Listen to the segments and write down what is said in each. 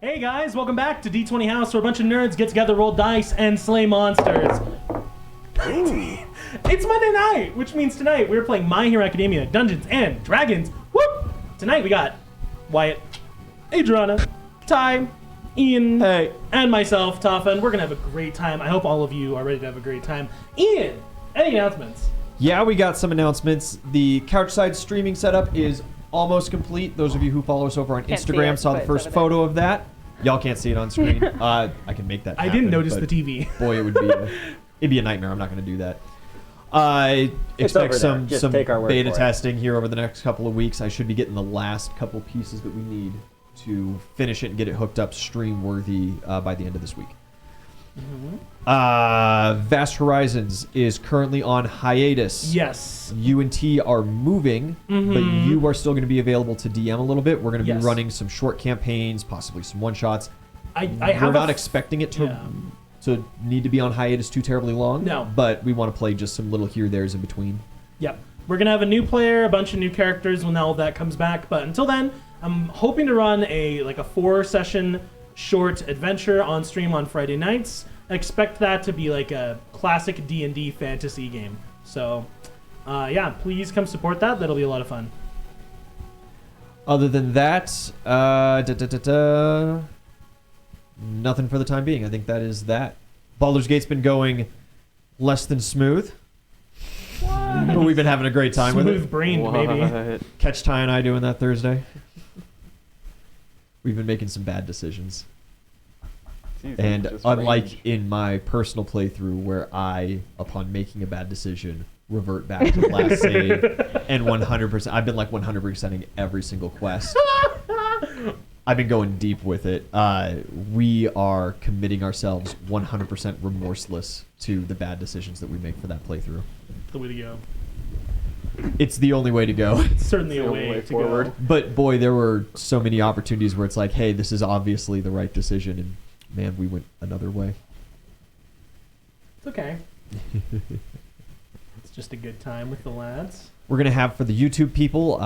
Hey guys, welcome back to D20 House, where a bunch of nerds get together, roll dice, and slay monsters. It's Monday night, which means tonight we're playing My Hero Academia Dungeons and Dragons. Whoop! Tonight we got Wyatt, Adriana, Ty, Ian, hey, and myself, Tafa, and we're gonna have a great time. I hope all of you are ready to have a great time. Ian, any announcements? Yeah, we got some announcements. The Couchside streaming setup is almost complete. Those of you who follow us over on Can't see Instagram it, saw the but first it's over photo of that. Y'all can't see it on screen. I can make that happen. I didn't notice but the TV. Boy, it'd be a nightmare. I'm not going to do that. I expect some take our word beta for it. testing here over the next couple of weeks. I should be getting the last couple pieces that we need to finish it and get it hooked up stream worthy by the end of this week. Vast Horizons is currently on hiatus. Yes. You and T are moving, but you are still going to be available to DM a little bit. We're going to be running some short campaigns, possibly some one-shots. We're not expecting it to need to be on hiatus too terribly long. No. But we want to play just some little here-theres in between. Yep. We're going to have a new player, a bunch of new characters when all of that comes back. But until then, I'm hoping to run a 4-session short adventure on stream on Friday nights. I expect that to be like a classic D&D fantasy game. So, yeah, please come support that. That'll be a lot of fun. Other than that, nothing for the time being. I think that is that. Baldur's Gate's been going less than smooth. But we've been having a great time with it. Smooth-brained, maybe. Catch Ty and I doing that Thursday. We've been making some bad decisions. And unlike in my personal playthrough where I, upon making a bad decision, revert back to the last save and 100%, I've been like 100%ing every single quest. I've been going deep with it. We are committing ourselves 100% remorseless to the bad decisions that we make for that playthrough. The way to go. It's the only way to go. It's certainly a way to forward. go. But boy, there were so many opportunities where it's like, hey, this is obviously the right decision, and man, we went another way. It's okay. It's just a good time with the lads. We're going to have, for the YouTube people,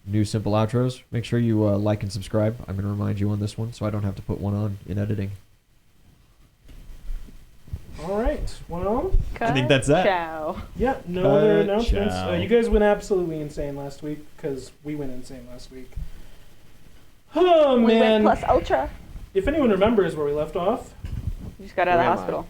new simple outros. Make sure you like and subscribe. I'm going to remind you on this one so I don't have to put one on in editing. All right. Well, I think that's that. Ciao. yeah, no other Ciao. announcements. You guys went absolutely insane last week because we went insane last week. Oh, We man. went plus ultra. If anyone remembers where we left off, You just got out of the hospital.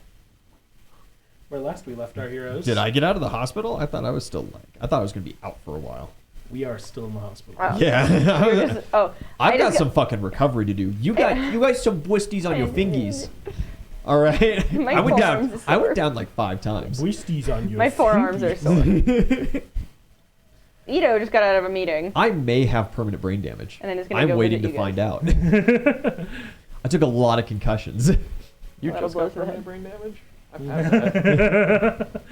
where last we left our heroes. Did I get out of the hospital? I thought I was still I thought I was going to be out for a while. We are still in the hospital. Wow. Yeah. I've I got just some fucking recovery to do. You guys some twisties on your fingies. All right. My I went down. forearms are I went sore. down like 5 times. Whiskies on your My forearms are fingies. sore. Ito just got out of a meeting. I may have permanent brain damage. And then he's gonna I'm go waiting to visit you find guys. out. I took a lot of concussions. You That'll just blow got to the permanent head. brain damage? I've had that.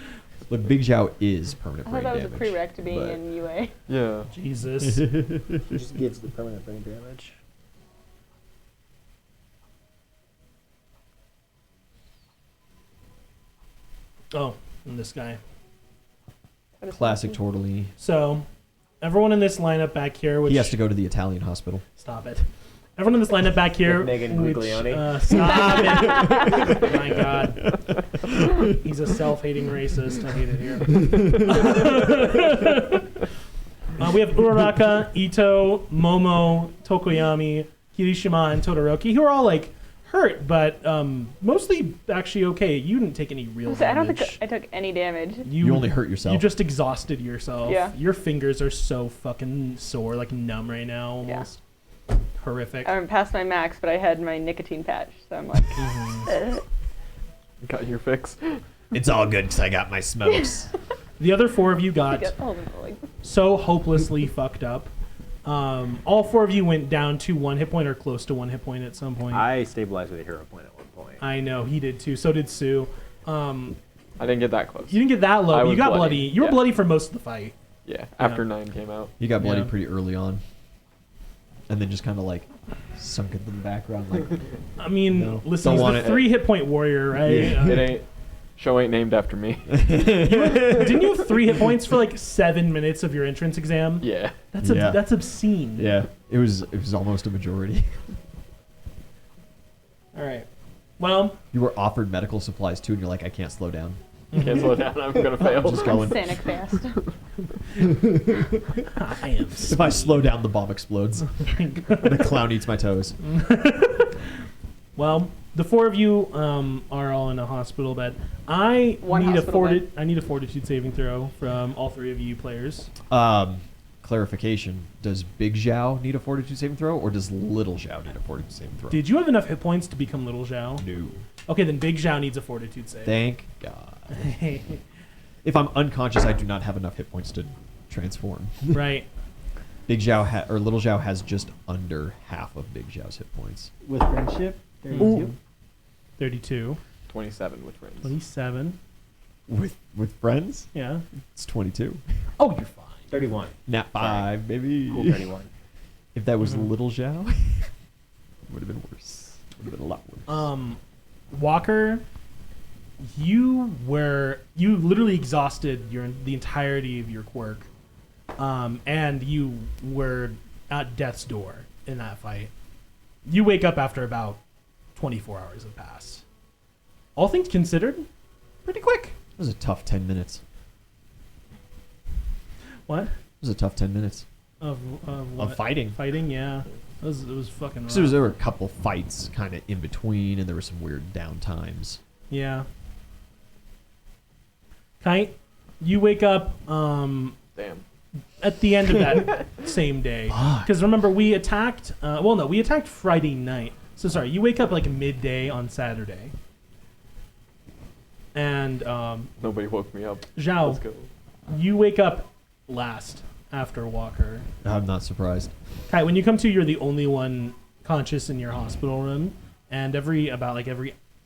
Look, Big Zhao is permanent I brain thought that was damage. a prereq to being but- in UA. Yeah. Jesus. Just gives the permanent brain damage. Oh, and this guy. What is Classic that? Tortellini. So, everyone in this lineup back here, which... He has to go to the Italian hospital. Stop it. Everyone in this lineup back here... With Megan which, Guglielmi. Stop it. Oh my God. He's a self-hating racist. I hate it here. We have Uraraka, Ito, Momo, Tokoyami, Kirishima, and Todoroki, who are all, like, hurt, but mostly actually okay. You didn't take any real I don't damage. think I took any damage. You only hurt yourself. You just exhausted yourself. Yeah. Your fingers are so fucking sore, like numb right now, almost. Horrific. I went past my max, but I had my nicotine patch, so I'm like, Got your fix. It's all good because I got my smokes. The other 4 of you got like, so hopelessly fucked up. All 4 of you went down to 1 hit point or close to 1 hit point at some point. I stabilized with a hero point at one point. I know, he did too. So did Sue. I didn't get that close. You didn't get that low. I But you was got bloody. bloody. You were Yeah. bloody for most of the fight. Yeah, after 9 came out. You got bloody Yeah. pretty early on. And then just kind of like sunk into the background. Like, I mean, No. listen, Don't he's want the it. 3 hit point warrior, right? It ain't. Show ain't named after me. Didn't you have 3 hit points for like 7 minutes of your entrance exam? Yeah. That's Yeah. that's obscene. yeah, it was almost a majority. All right. Well, You were offered medical supplies too, and you're like, I can't slow down. Can't slow down. I'm gonna fail. Just going. Sanic fast. I am. If I slow down, the bomb explodes. The clown eats my toes. Well, the four of you are all in a hospital bed. I One need hospital bed. I need a fortitude saving throw from all three of you players. Clarification: does Big Zhao need a fortitude saving throw, or does Little Zhao need a fortitude saving throw? Did you have enough hit points to become Little Zhao? No. Okay, then Big Zhao needs a fortitude save. Thank God. If I'm unconscious, I do not have enough hit points to transform. Right. Big Zhao or Little Zhao has just under half of Big Zhao's hit points. With friendship, 32. Ooh. 32. 27 with friends. 27. With friends, Yeah. it's 22. Oh, you're fine. 31. Nat 5, baby. Cool 31. If that was Mhm. Little Zhao, it would have been worse. Would have been a lot worse. Walker, you literally exhausted the entirety of your quirk, and you were at death's door in that fight. You wake up after about 24 hours have passed. All things considered, pretty quick. It was a tough 10 minutes. What? It was a tough 10 minutes Of what? of fighting. Fighting, yeah. It was fucking rough. So there were a couple fights kind of in between, and there were some weird down times. Yeah. Kite, you wake up Damn. at the end of that same day. Fuck. Because remember, we attacked. We attacked Friday night. So sorry, you wake up like midday on Saturday. And Nobody woke me up. Zhao, Let's go. you wake up last after Walker. I'm not surprised. Kite, when you come to, you're the only one conscious in your hospital room, and every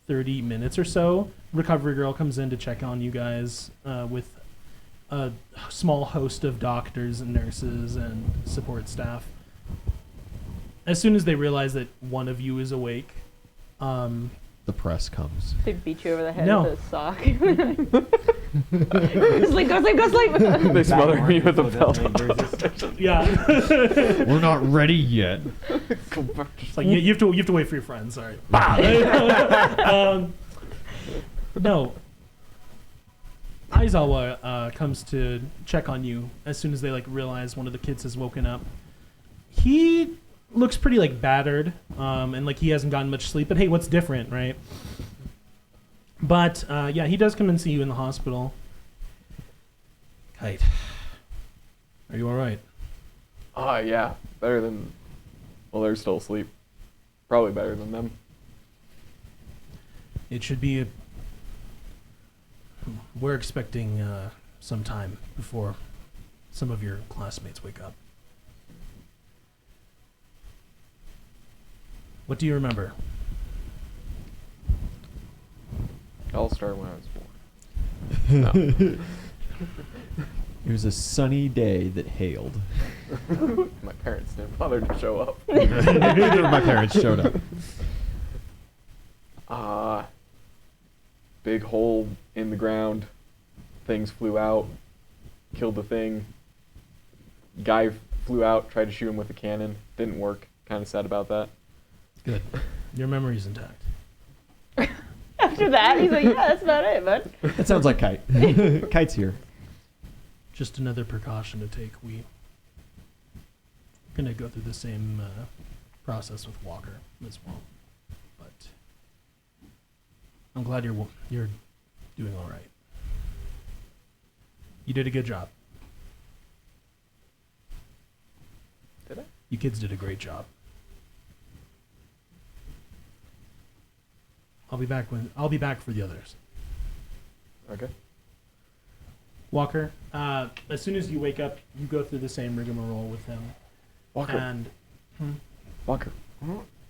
30 minutes or so, Recovery Girl comes in to check on you guys with a small host of doctors and nurses and support staff. As soon as they realize that one of you is awake, The press comes. They beat you over the head No. with a sock. Go sleep, go sleep, go sleep. They smothered me with a belt. yeah, We're not ready yet. it's like you have to wait for your friends. Sorry. No. Aizawa comes to check on you as soon as they realize one of the kids has woken up. He looks pretty battered, and he hasn't gotten much sleep. But hey, what's different, right? But yeah, he does come and see you in the hospital. Kite, are you all right? Yeah. Better than. Well, they're still asleep. Probably better than them. It should be. We're expecting some time before some of your classmates wake up. What do you remember? I'll start when I was born. It was a sunny day that hailed. My parents didn't bother to show up. Neither of my parents showed up. Big hole in the ground. Things flew out. Killed the thing. Guy flew out, tried to shoot him with a cannon. Didn't work. Kind of sad about that. Good. Your memory's intact. After that, he's like, yeah, that's about it, bud. That sounds like Kite. Kite's here. Just another precaution to take. We're gonna go through the same process with Walker as well. But I'm glad you're doing all right. You did a good job. Did I? You kids did a great job. I'll be back for the others. Okay. Walker, as soon as you wake up, you go through the same rigmarole with him. Walker. And Walker.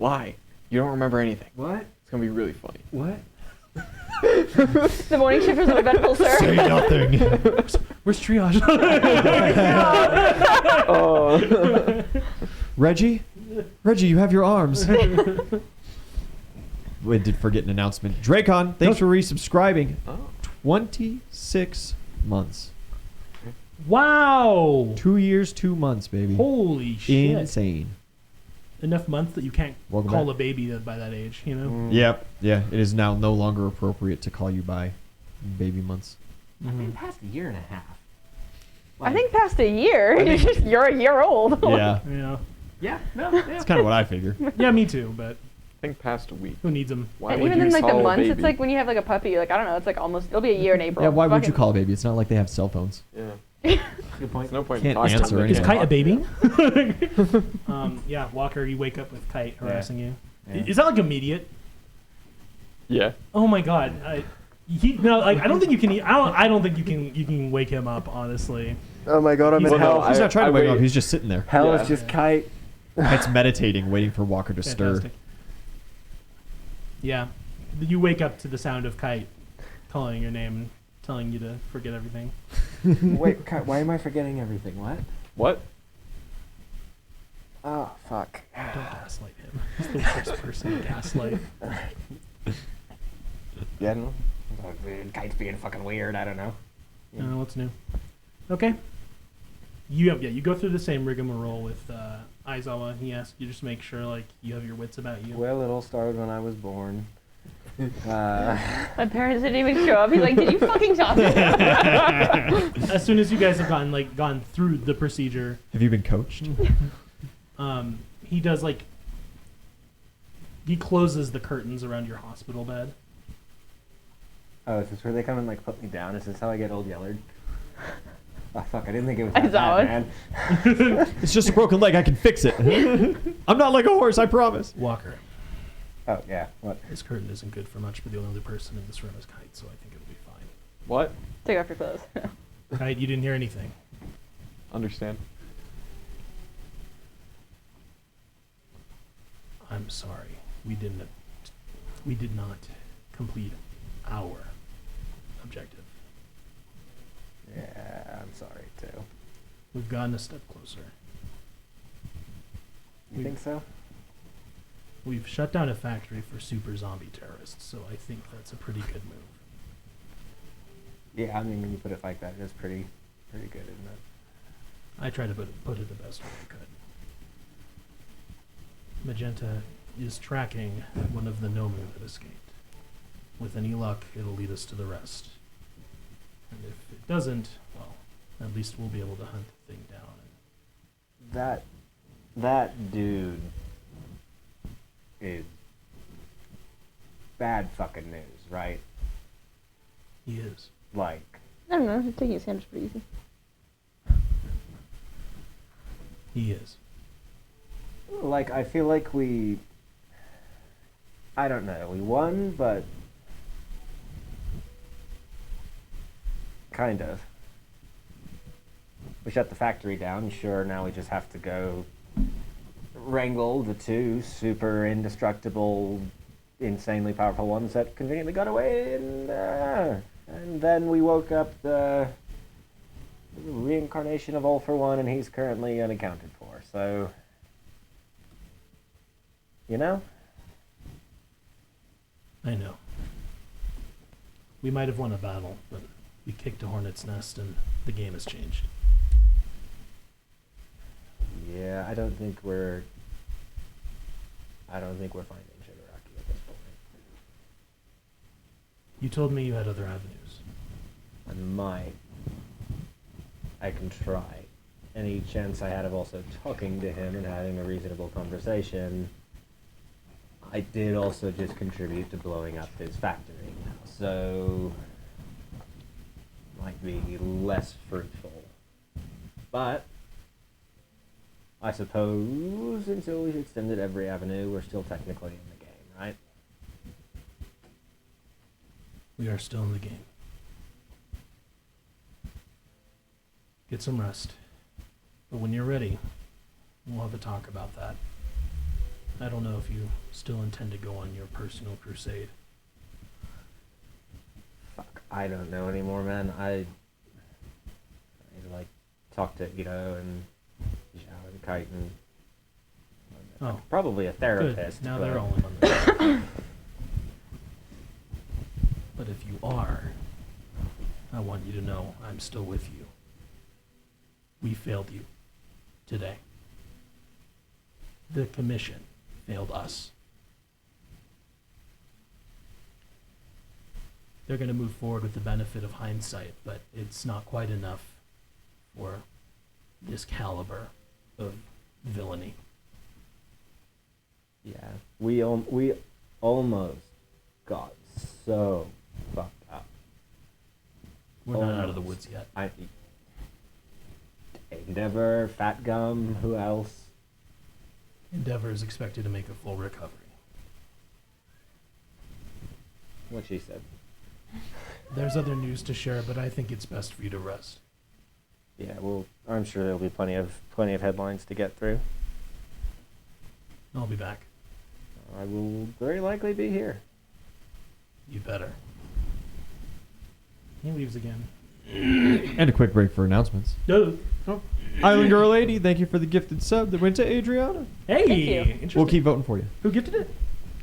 Lie. You don't remember anything. What? It's gonna be really funny. What? The morning shifters are eventful, sir. Say nothing. where's triage? Reggie, you have your arms. We did forget an announcement. Dracon, thanks for resubscribing. Oh. 26 months. Wow! 2 years, 2 months, baby. Holy shit! Insane. enough months that you can't Welcome call back. a baby by that age. You know. Yep. Yeah. It is now no longer appropriate to call you by baby months. I think past a year and a half. I think past a year, you're a year old. Yeah. Yeah. Yeah. No. Yeah. That's kind of what I figure. Yeah, me too. But I think past a week. who needs them? Why And would even you in like the call a months, it's baby? like when you have like a puppy, like I don't know, it's like almost it'll be a year in April. Yeah. Why would you Fucking- call a baby? It's not like they have cell phones. Yeah. Good point. There's no point Can't in talking answer to them. Is anyway. Kite a baby? Yeah, Walker, you wake up with Kite harassing you. Yeah. Is that like immediate? Yeah. Oh my god. I don't think you can. I don't think you can wake him up. Honestly. Oh my god, I'm He's in Well, hell. no, He's not trying to wake wait. up. He's just sitting there. Hell Yeah. is just Kite. Kite's meditating, waiting for Walker to stir. Fantastic. Yeah, you wake up to the sound of Kite calling your name and telling you to forget everything. Wait, Kite, why am I forgetting everything? What? What? Oh, fuck. Don't gaslight him. He's the worst person to gaslight. Yeah, no. Kite's being fucking weird. I don't know. What's new? Okay. You go through the same rigmarole with Aizawa. He asks you just to make sure like you have your wits about you. Well, it all started when I was born. My parents didn't even show up. He's like, "Did you fucking talk to him?" As soon as you guys have gone through the procedure, Have you been coached? he does he closes the curtains around your hospital bed. Oh, is this where they come and like put me down? Is this how I get old Yellard? Oh fuck, I didn't think it was that Aizawa. bad, man. It's just a broken leg. I can fix it. I'm not like a horse. I promise. Walker, Oh yeah, what? this curtain isn't good for much, but the only other person in this room is Kite, so I think it'll be fine. What? Take off your clothes. Kite, you didn't hear anything. Understand? I'm sorry. We did not complete our objective. Yeah, I'm sorry too. We've gotten a step closer. You think so? We've shut down a factory for super zombie terrorists, so I think that's a pretty good move. Yeah, I mean when you put it like that, it is pretty good, isn't it? I tried to put it the best way I could. Magenta is tracking one of the Nomu that escaped. With any luck, it'll lead us to the rest. And if it doesn't, well, at least we'll be able to hunt the thing down. That dude is bad fucking news, right? He is. Like, I don't know. Taking his hand is pretty easy. He is. I feel like I don't know, we won, but kind of. We shut the factory down, sure, now we just have to go wrangle the two super indestructible, insanely powerful ones that conveniently got away, and then we woke up the reincarnation of All for One, and he's currently unaccounted for, so... You know? I know. We might have won a battle, but we kicked a hornet's nest and the game has changed. Yeah, I don't think we're finding Shigaraki at this point. You told me you had other avenues. I might. I can try. Any chance I had of also talking to him and having a reasonable conversation, I did also just contribute to blowing up his factory. So, might be less fruitful. But, I suppose until we've extended every avenue, we're still technically in the game, right? We are still in the game. Get some rest. But when you're ready, we'll have a talk about that. I don't know if you still intend to go on your personal crusade. Fuck, I don't know anymore, man. I like talk to Ito and Zhao and Kite and Oh, probably a good. therapist. Now but they're all in on this. But if you are, I want you to know I'm still with you. We failed you. Today. the commission failed us. They're going to move forward with the benefit of hindsight, but it's not quite enough for this caliber of villainy. Yeah, we almost got so fucked up. We're not out of the woods yet. Endeavor, Fat Gum, who else? Endeavor is expected to make a full recovery. What she said. There's other news to share, but I think it's best for you to rest. Yeah, well, I'm sure there'll be plenty of headlines to get through. I'll be back. I will very likely be here. You better. He leaves again. And a quick break for announcements. No. Island Girl 80, thank you for the gifted sub that went to Adriana. Hey, Thank you. interesting. We'll keep voting for you. Who gifted it?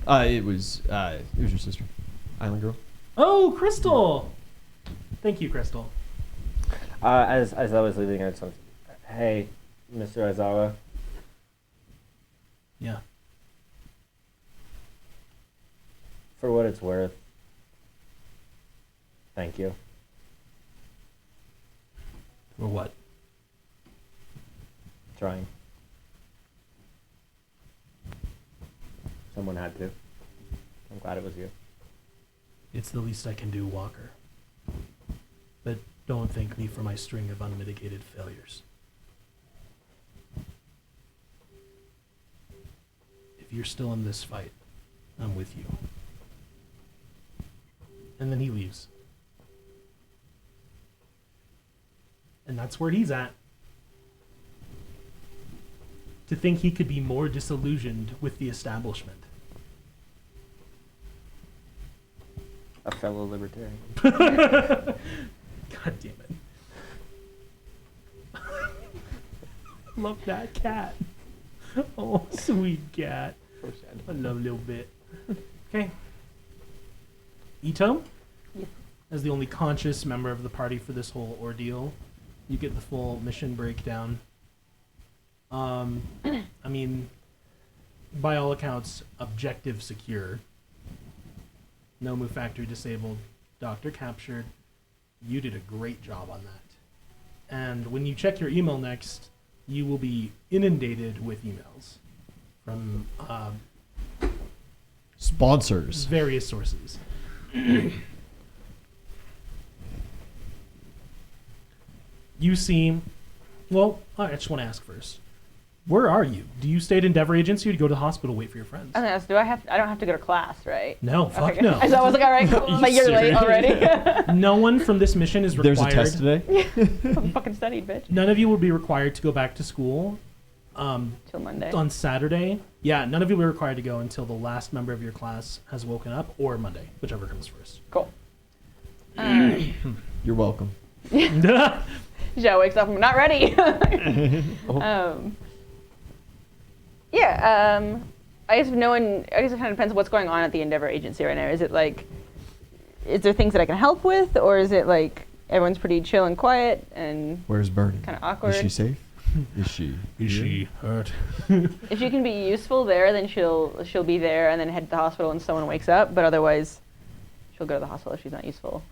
It was your sister, Island Girl. Oh, Crystal. Thank you, Crystal. As I was leaving, I just wanted to, hey, Mr. Aizawa, Yeah. for what it's worth, thank you. Or what? Trying. Someone had to. I'm glad it was you. It's the least I can do, Walker. But don't thank me for my string of unmitigated failures. If you're still in this fight, I'm with you. And then he leaves. And that's where he's at. To think he could be more disillusioned with the establishment. A fellow libertarian. God damn it. Love that cat. Oh, sweet cat. So sad. I love a little bit. Okay. Ito, Yes. as the only conscious member of the party for this whole ordeal, you get the full mission breakdown. I mean, by all accounts, objective secure. Nomu factory disabled, doctor captured. You did a great job on that. And when you check your email next, you will be inundated with emails from Sponsors. various sources. You seem... Well, I just want to ask first. Where are you? Do you stay at Endeavor Agency or do you go to the hospital wait for your friends? I was gonna ask, I don't have to go to class, right? No, fuck Okay. no. So I was like, all right, cool. I'm a year late already. No one from this mission is required. There's a test today. I'm fucking studied, bitch. None of you will be required to go back to school Till Monday. on Saturday. Yeah, none of you will be required to go until the last member of your class has woken up, or Monday, whichever comes first. Cool. You're welcome. Joe wakes up, I'm not ready. I guess I guess it kind of depends on what's going on at the Endeavor Agency right now. Is it like, is there things that I can help with, or is it like everyone's pretty chill and quiet and Where's Bernie? kind of awkward? Is she safe? Is she? Is she hurt? If she can be useful there, then she'll be there and then head to the hospital when someone wakes up. But otherwise, she'll go to the hospital if she's not useful.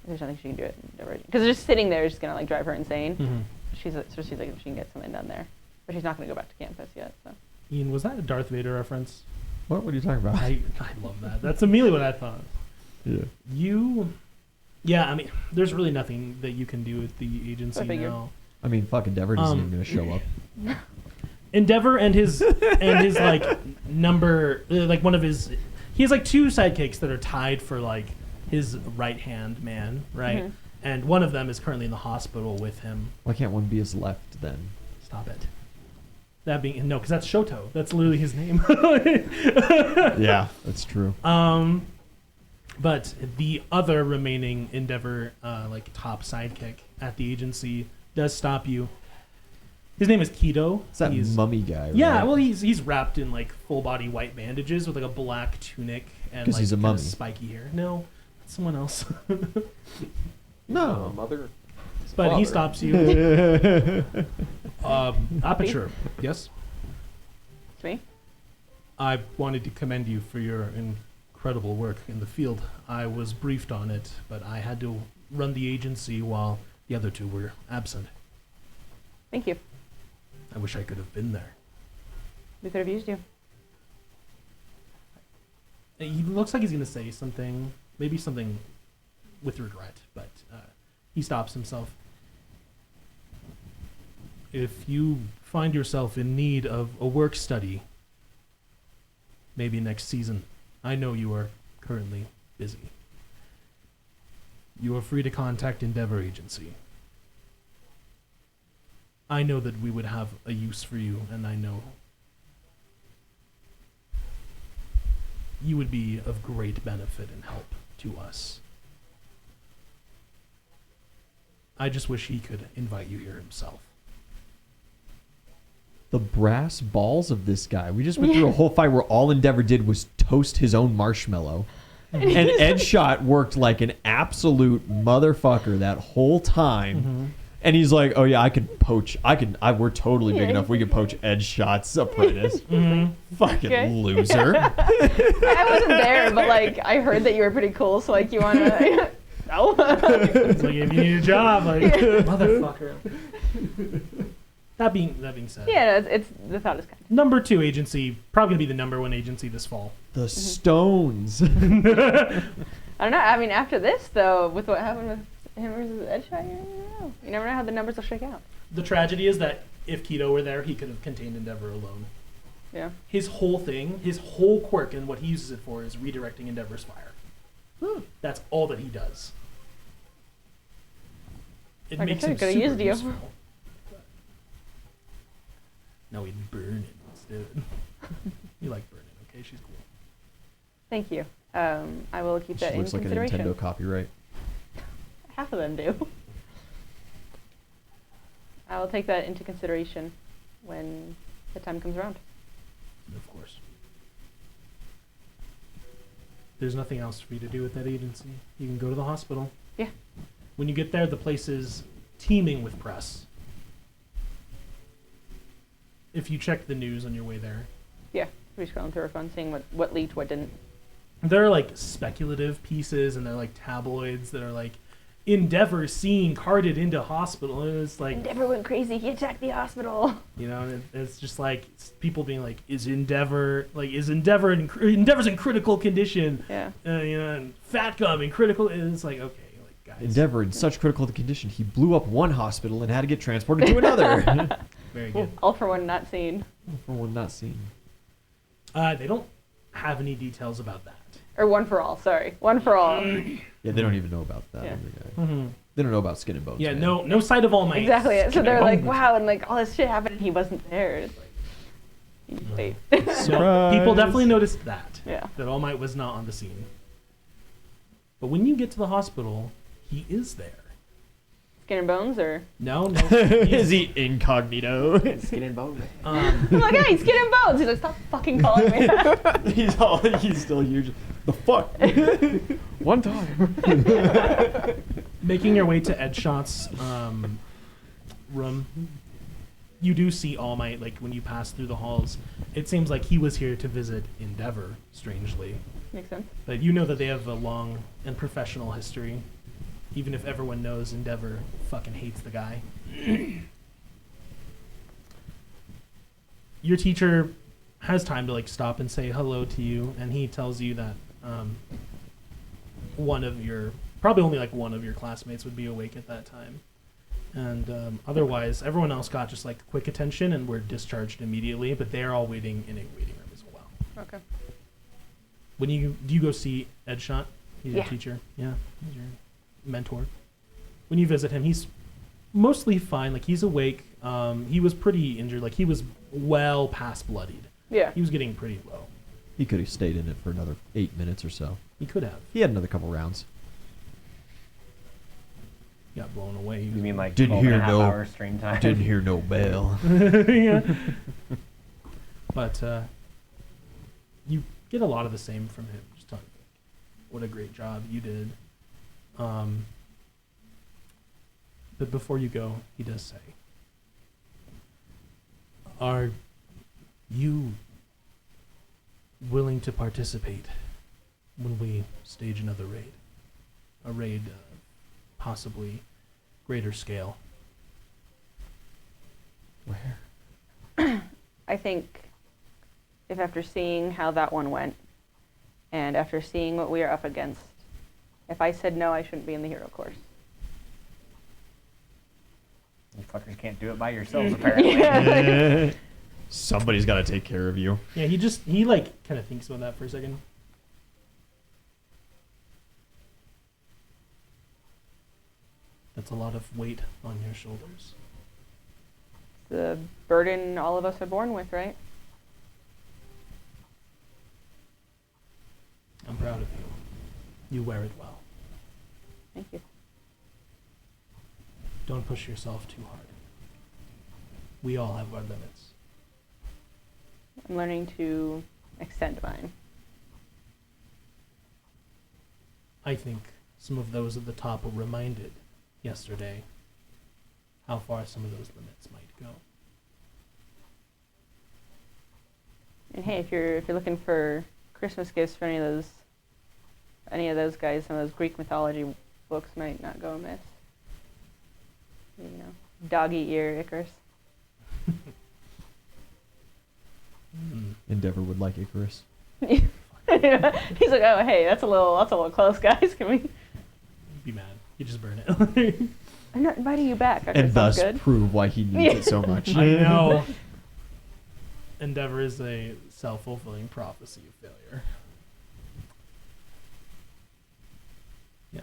There's nothing she can do at Endeavor because just sitting there is just gonna like drive her insane. Mm-hmm. She's like, if she can get something done there, but she's not gonna go back to campus yet. So. Ian, was that a Darth Vader reference? What are you talking about? I love that. That's immediately what I thought. Yeah. Yeah, I mean, there's really nothing that you can do with the agency I figured. now. I mean, fuck Endeavor isn't even gonna show up. Endeavor and his like number, like one of his, he has like two sidekicks that are tied for like his right hand man, right? Mhm. And one of them is currently in the hospital with him. Why can't one be his left then? Stop it. That being no, because that's Shoto. That's literally his name. Yeah, that's true. But the other remaining Endeavor, like top sidekick at the agency, does stop you. His name is Keto. It's that mummy guy, right? Yeah, well, he's wrapped in like full body white bandages with like a black tunic and 'Cause like he's a kinda mummy. spiky hair. No, that's someone else. No. Mother. But he Father. stops you. Aperture. Yes. It's me. I wanted to commend you for your incredible work in the field. I was briefed on it, but I had to run the agency while the other two were absent. Thank you. I wish I could have been there. We could have used you. He looks like he's going to say something, maybe something with regret, but he stops himself. If you find yourself in need of a work study, maybe next season, I know you are currently busy. You are free to contact Endeavor Agency. I know that we would have a use for you, and I know you would be of great benefit and help to us. I just wish he could invite you here himself. The brass balls of this guy. We just went through a whole fight where all Endeavor did was toast his own marshmallow. And Edshot worked like an absolute motherfucker that whole time. Mm-hmm. And he's like, oh yeah, I could poach. We're totally big enough. We could poach Edshot's apprentice. Mm-hmm. Fucking Okay. loser. I wasn't there, but like I heard that you were pretty cool, so like you wanna no. It's like if you need a job, like motherfucker. That being said, Yeah, no, it's the thought is kind. number 2 agency, probably gonna be the number 1 agency this fall. The Stones. I don't know. I mean, after this though, with what happened with him versus Edshot, you never know. You never know how the numbers will shake out. The tragedy is that if Keto were there, he could have contained Endeavor alone. Yeah. His whole thing, his whole quirk, and what he uses it for is redirecting Endeavor's fire. That's all that he does. It Like I makes said, him could've super used you. useful. No, he'd burn it instead. You like burning, okay? She's cool. Thank you. I will keep She that in looks like a consideration. Nintendo copyright. Half of them do. I will take that into consideration when the time comes around. Of course. There's nothing else for you to do with that agency. You can go to the hospital. Yeah. When you get there, the place is teeming with press. If you check the news on your way there, Yeah. We're scrolling through our phone, seeing what leaked, what didn't. there are like speculative pieces and they're like tabloids that are like Endeavor seen carted into hospital. And it's like, Endeavor went crazy. He attacked the hospital. you know, and it's just like people being like, Endeavor's in critical condition? Yeah. You know, and Fat Gum in critical. And it's like, okay, like guys. Endeavor in such critical condition, he blew up one hospital and had to get transported to another. Very good. All for one not seen. For one not seen. They don't have any details about that. Or one for all, sorry. One for all. Yeah, they don't even know about that Yeah. other guy. Mm-hmm. They don't know about Skin and Bones. Yeah, man. no sight of All Might. Exactly. So Skin they're and like, bones. wow, and like all this shit happened and he wasn't there. It's like, you just wait. So people definitely noticed that. Yeah. That All Might was not on the scene. But when you get to the hospital, he is there. Skin and bones, or No. Is he incognito? Skin and bone. I'm like, hey, skin and bones. He's like, stop fucking calling me that. he's still huge. The fuck? One time. Making your way to Edshot's room, you do see All Might, like, when you pass through the halls. It seems like he was here to visit Endeavor, strangely. Makes sense. But you know that they have a long and professional history. Even if everyone knows Endeavor fucking hates the guy. Your teacher has time to, like, stop and say hello to you, and he tells you that probably only like one of your classmates would be awake at that time. And otherwise, everyone else got just like quick attention and were discharged immediately, but they're all waiting in a waiting room as well. Okay. Do you go see Edshot? He's your Yeah. teacher. Yeah, he's your mentor. When you visit him, he's mostly fine. Like, he's awake. He was pretty injured. Like, he was well past bloodied. Yeah. He was getting pretty low. He could have stayed in it for another 8 minutes or so. He could have. He had another couple rounds. He got blown away. He You was- mean like Didn't 12 and a hear half no- hour stream time? Didn't hear no bell. yeah. But you get a lot of the same from him. Just talking, what a great job you did. But before you go, he does say, "Are you willing to participate when we stage another raid. A raid possibly greater scale. Where? I think if after seeing how that one went, and after seeing what we are up against, if I said no, I shouldn't be in the hero course. You fuckers can't do it by yourselves, apparently. Somebody's got to take care of you. Yeah, he like kind of thinks about that for a second. That's a lot of weight on your shoulders. The burden all of us are born with, right? I'm proud of you. You wear it well. Thank you. Don't push yourself too hard. We all have our limits. I'm learning to extend mine. I think some of those at the top were reminded yesterday how far some of those limits might go. And hey, if you're looking for Christmas gifts for any of those guys, some of those Greek mythology books might not go amiss. You know, doggy ear Icarus. Endeavor would like Icarus. He's like, oh hey, that's a little close, guys. Can we? Be mad. You just burn it. I'm not inviting you back. Okay, And sounds thus good. prove why he needs it so much. I know. Endeavor is a self-fulfilling prophecy of failure. Yeah.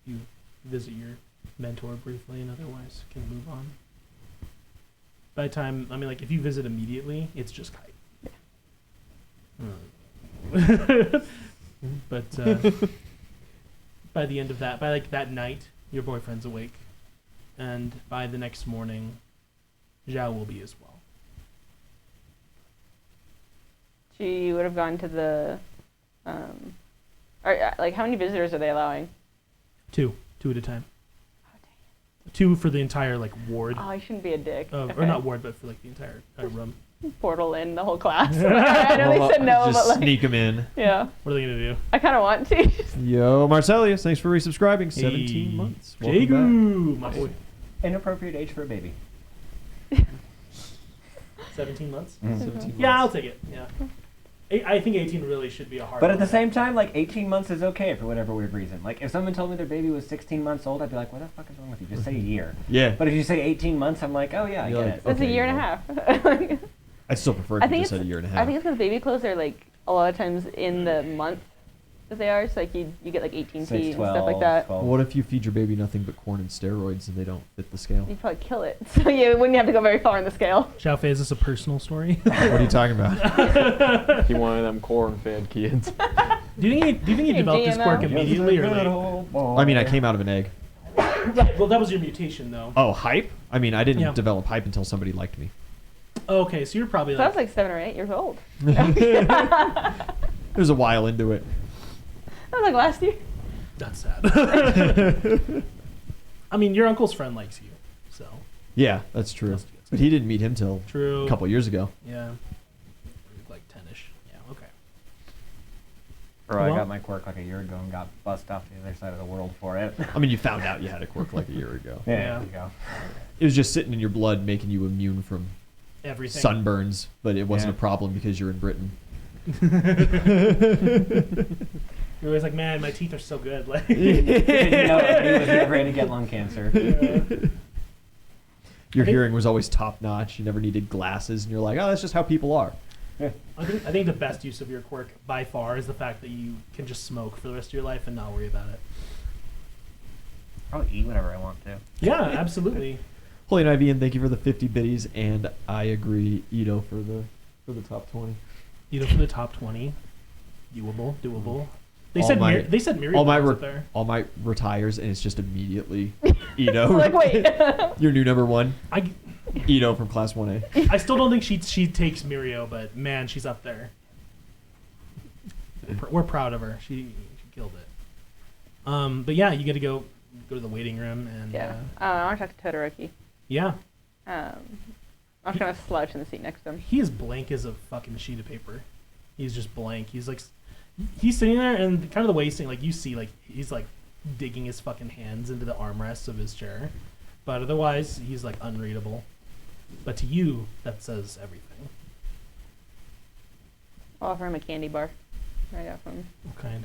You visit your mentor briefly and otherwise can move on. By the time, I mean, like, if you visit immediately, it's just kite. Yeah. But by the end of that, by like that night, your boyfriend's awake. And by the next morning, Zhao will be as well. She would have gone to the, like, how many visitors are they allowing? Two at a time. Oh, dang. 2 for the entire like ward, Oh, I shouldn't be a dick. or Okay. not ward, but for like the entire room. Portal in the whole class. I know they said no, Just but like, sneak him in. yeah, What are they gonna do? I kind of want to. Yo, Marcelius, thanks for resubscribing. 17 Hey, months. Welcome back. Jagu, my boy. Inappropriate age for a baby. 17 months. 17 Yeah, I'll months. take it. Yeah. I think 18 really should be a hard. But at the one. same time, like 18 months is okay for whatever weird reason. Like if someone told me their baby was 16 months old, I'd be like, what the fuck is wrong with you? Just say a year. Yeah. But if you say 18 months, I'm like, oh yeah, I You're get like, it. That's Okay, a year and a yeah. half. I'd still prefer I if you think just it's said a year and a half. I think it's because baby clothes are like a lot of times in the month that they are. So like you get like 18 6, feet 12, and stuff like that. 12. What if you feed your baby nothing but corn and steroids and they don't fit the scale? You'd probably kill it. So you wouldn't have to go very far in the scale. Xiao Fei, is this a personal story? What are you talking about? He wanted them corn-fed kids. do you think he Hey, developed this quirk GMO. immediately, or like? I mean, I came out of an egg. Well, that was your mutation, though. Oh, hype? I mean, I didn't Yeah. develop hype until somebody liked me. Okay, so you're probably So I like. was like 7 or 8 years old. It was a while into it. That was like last year. That's sad. I mean, your uncle's friend likes you, so Yeah, that's true. That's good. But he didn't meet him till true. a couple years ago. Yeah. Like 10ish. Yeah. Okay. Bro, I Well- got my quirk like a year ago and got bussed off the other side of the world for it. I mean, you found out you had a quirk like a year ago. Yeah, Yeah. there you go. It was just sitting in your blood, making you immune from Everything. sunburns, but it wasn't Yeah. a problem because you're in Britain. You're always like, man, my teeth are so good. Like. Didn't know he was never going to get lung cancer. Your I think- hearing was always top notch. You never needed glasses, and you're like, oh, that's just how people are. I think the best use of your quirk by far is the fact that you can just smoke for the rest of your life and not worry about it. I'll eat whatever I want to. Yeah, absolutely. Holy Night Ian, thank you for the 50 biddies, and I agree, Ito, for the top 20. You know, for the top 20, doable. They All said my- they said Miriam All my was up there. all my retires, and it's just immediately Ito. Like, wait. Your new number one, I Ito from Class 1A. I still don't think she takes Mirio, but man, she's up there. We're proud of her. She killed it. But yeah, you get to go to the waiting room and Yeah. I want to talk to Todoroki. yeah. I I'll kind of slouch in the seat next to him. He is blank as a fucking sheet of paper. He's just blank. He's like, he's sitting there, and kind of the way he's sitting, like you see, like he's like digging his fucking hands into the armrests of his chair, but otherwise he's like unreadable. But to you, that says everything. I'll offer him a candy bar. I got from him. What kind?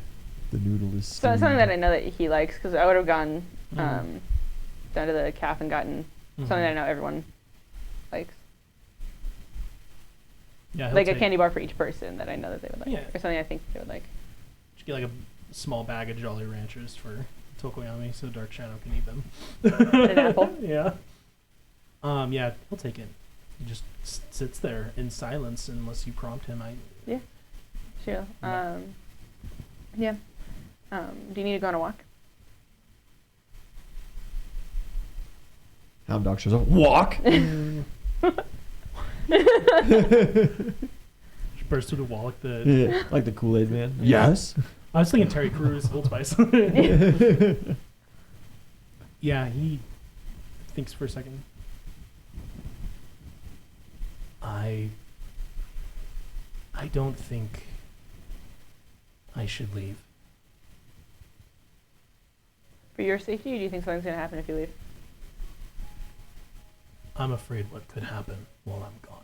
The noodle is So something that I know that he likes, because I would have gone Mhm. down to the calf and gotten something that I know everyone likes. Yeah, he'll Like a take- candy bar for each person that I know that they would like. Yeah. Or something I think they would like. Just get like a small bag of Jolly Ranchers for Tokoyami so Dark Shadow can eat them. An apple? Yeah. Yeah, he'll take it. He just sits there in silence unless you prompt him. Sure. Yeah. Yeah. Do you need to go on a walk? Hound dog shows up. Walk. Just burst through the wall like the. Yeah, like the Kool-Aid man. Yes. I was thinking Terry Crews, Old Spice. Yeah, he thinks for a second. I don't think I should leave. For your safety, or do you think something's going to happen if you leave? I'm afraid what could happen while I'm gone.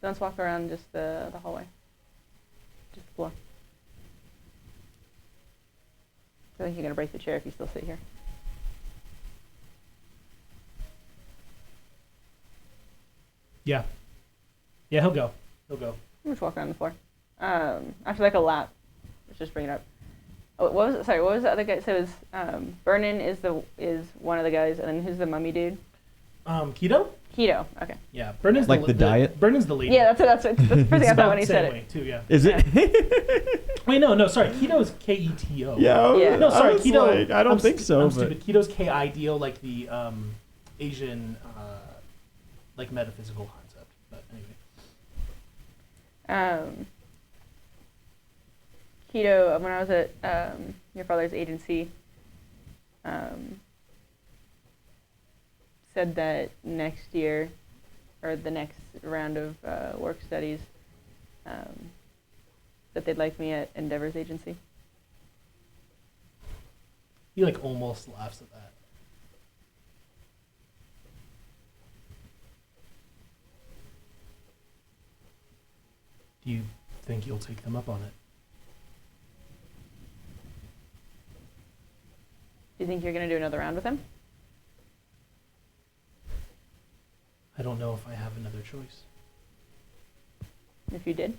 Let's walk around just the hallway. Just the floor. I think you're going to break the chair if you still sit here. Yeah. Yeah, he'll go. He'll go. I'm just walk around the floor. After like a lap, let's just bring it up. Oh, what was it? Sorry, what was the other guy? So it was Vernon is one of the guys, and then who's the mummy dude? Keto? Keto. Okay. Yeah, Vernon's Like the diet? Vernon's the leader. Yeah, that's the first thing I Spelled thought when he the said same it. way, too, yeah. Is it? Wait, no, sorry. Keto is Keto. Yeah. No, sorry, I was keto. like, I don't think so. I'm but stupid. Keto's K-I-D-O, like the Asian, like metaphysical concept. But anyway. Keto, when I was at your father's agency, said that next year, or the next round of work studies, that they'd like me at Endeavor's agency. He like almost laughs at that. Do you think you'll take them up on it? Do you think you're going to do another round with him? I don't know if I have another choice. If you did?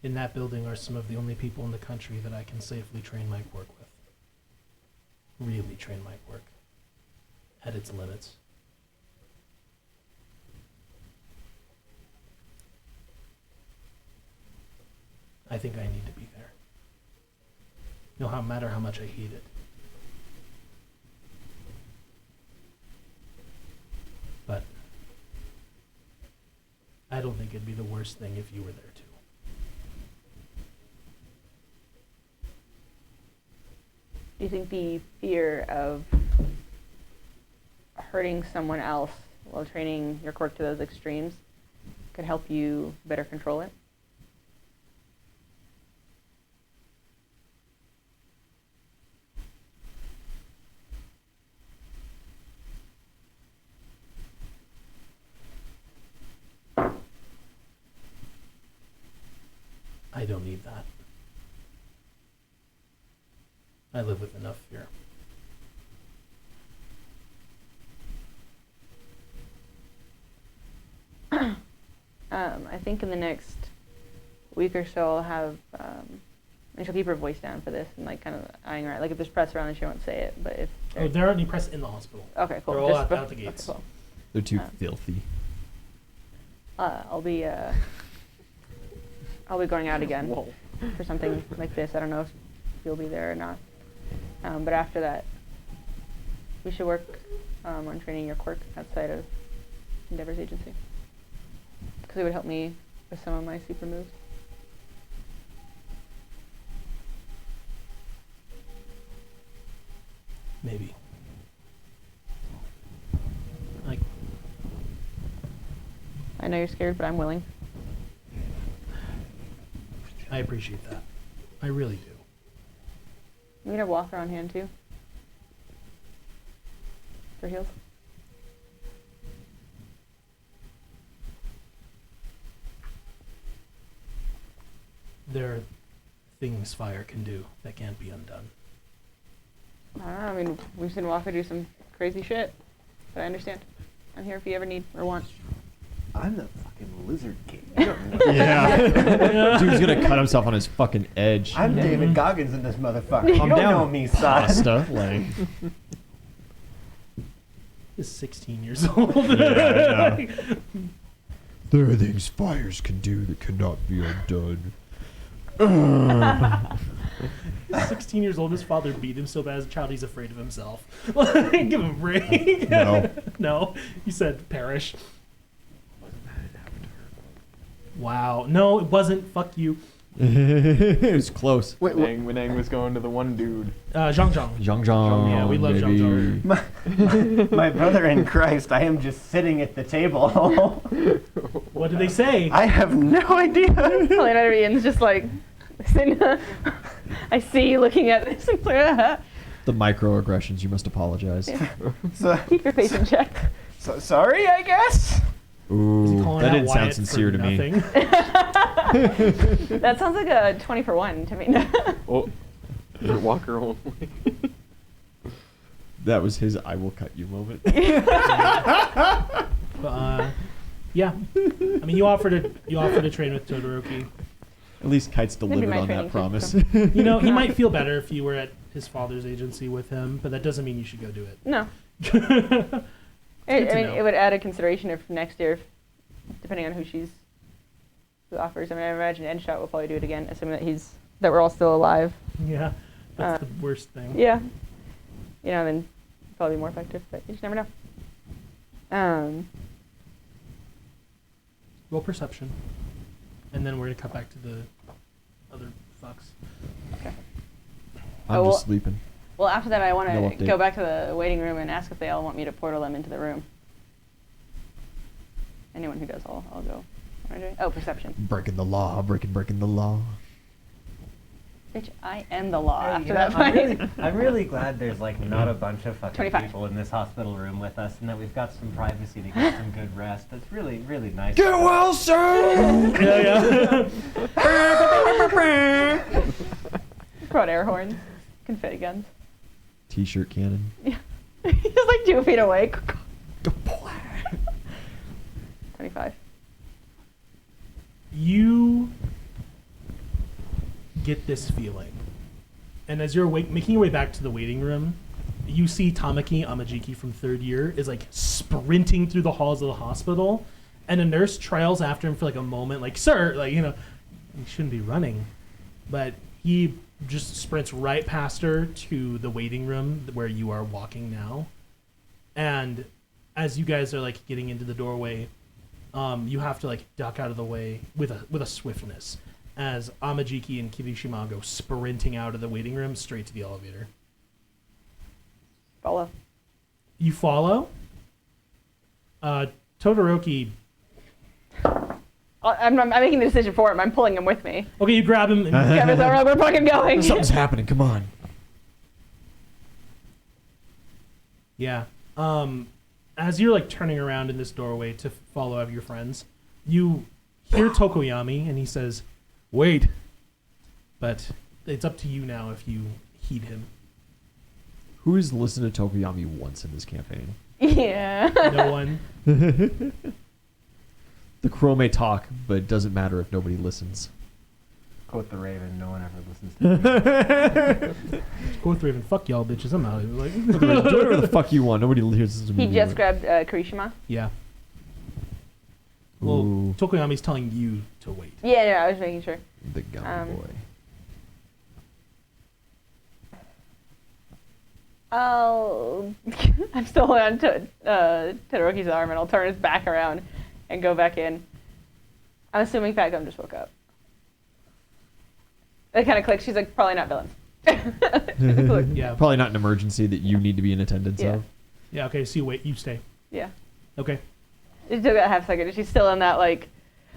In that building are some of the only people in the country that I can safely train my quirk with. Really train my quirk. At its limits. I think I need to be there. No matter how much I hate it. But I don't think it'd be the worst thing if you were there too. Do you think the fear of hurting someone else while training your quirk to those extremes could help you better control it? I don't need that. I live with enough fear. I think in the next week or so I'll have, and she'll keep her voice down for this and like kind of eyeing her. Like if there's press around, she won't say it. But if Oh, there aren't any press in the hospital. okay, cool. They're all Just out the okay, gates. cool. they're too filthy. I'll be going out again Whoa. for something like this. I don't know if you'll be there or not. But after that, we should work on training your quirk outside of Endeavor's agency. Because it would help me with some of my super moves. Maybe. Like, I know you're scared, but I'm willing. I appreciate that. I really do. You need a walker on hand too. For heals. There are things fire can do that can't be undone. I don't know. I mean, we've seen Walker do some crazy shit, but I understand. I'm here if you ever need or want. I'm the fucking lizard king. You don't know. Yeah. Dude's gonna cut himself on his fucking edge. I'm David Goggins in this motherfucker. You Calm don't down. know me, son. Pasta, like. He's 16 years old. Yeah, I know. There are things fires can do that cannot be undone. He's 16 years old. His father beat him so bad as a child he's afraid of himself. Give him a break. No. No. He said perish. Wow. No, it wasn't. Fuck you. It was close. Wenang was going to the one dude. Zhang Zhang. Zhang Zhang. Yeah, we love Zhang baby. My brother in Christ, I am just sitting at the table. What did they say? I have no idea. Probably not everyone's just like, listen, I see you looking at this. The microaggressions, you must apologize. So, Keep your face in check. so sorry, I guess. Was he Ooh, calling that out didn't sound Wyatt sincere for to me. nothing? That sounds like a 20 for 1 to me. Oh, you're Walker only. That was his "I will cut you" moment. But, yeah. I mean, you offered to train with Todoroki. At least Kite's delivered my on training that promise. You know, he might feel better if you were at his father's agency with him, but that doesn't mean you should go do it. No. Good I to mean, know. it would add a consideration if next year, depending on who offers. I mean, I imagine Endshot will probably do it again, assuming that we're all still alive. Yeah, that's the worst thing. Yeah. You know, then probably more effective, but you just never know. Roll perception, and then we're gonna cut back to the other fucks. Okay. I'm Oh, well- just sleeping. Well, after that, I want No to update. go back to the waiting room and ask if they all want me to portal them into the room. Anyone who does, I'll go. What am I doing? Oh, perception. Breaking the law, breaking the law. Bitch, I am the law Hey, after you that know, fight. I'm really glad there's like not a bunch of fucking 25. people in this hospital room with us, and that we've got some privacy to get some good rest. That's really, really nice. Get well soon. Yeah. Brought air horns, confetti guns. T-shirt cannon. Yeah. He's like 2 feet away. 25. You get this feeling, and as you're making your way back to the waiting room, you see Tamaki Amajiki from third year is like sprinting through the halls of the hospital, and a nurse trails after him for like a moment, like, "Sir, like, you know, you shouldn't be running," but he just sprints right past her to the waiting room where you are walking now. And as you guys are like getting into the doorway, you have to like duck out of the way with a swiftness as Amajiki and Kirishima go sprinting out of the waiting room straight to the elevator. Follow. You follow. Todoroki. I'm making the decision for him. I'm pulling him with me. Okay, you grab him. And Grab his arm, we're fucking going. Something's happening. Come on. Yeah. As you're like turning around in this doorway to follow out your friends, you hear Tokoyami, and he says, "Wait." But it's up to you now if you heed him. Who has listened to Tokoyami once in this campaign? Yeah. No one. The crow may talk, but it doesn't matter if nobody listens. Quote the Raven, no one ever listens to me. Go with Raven. Fuck y'all, bitches. I'm out. Like, Do whatever the fuck you want. Nobody listens to me. He just grabbed Kirishima. yeah. Well, Ooh, Tokoyami's telling you to wait. Yeah, no, I was making sure. the gummy boy. I'm still holding on to Todoroki's arm, and I'll turn his back around and go back in. I'm assuming Fat Gum just woke up. It kind of clicks. She's like, probably not villains. Look, Yeah. Probably not an emergency that you need to be in attendance Yeah. of. Yeah. Okay. So you stay. yeah. Okay. She still got half a second. She's still in that like,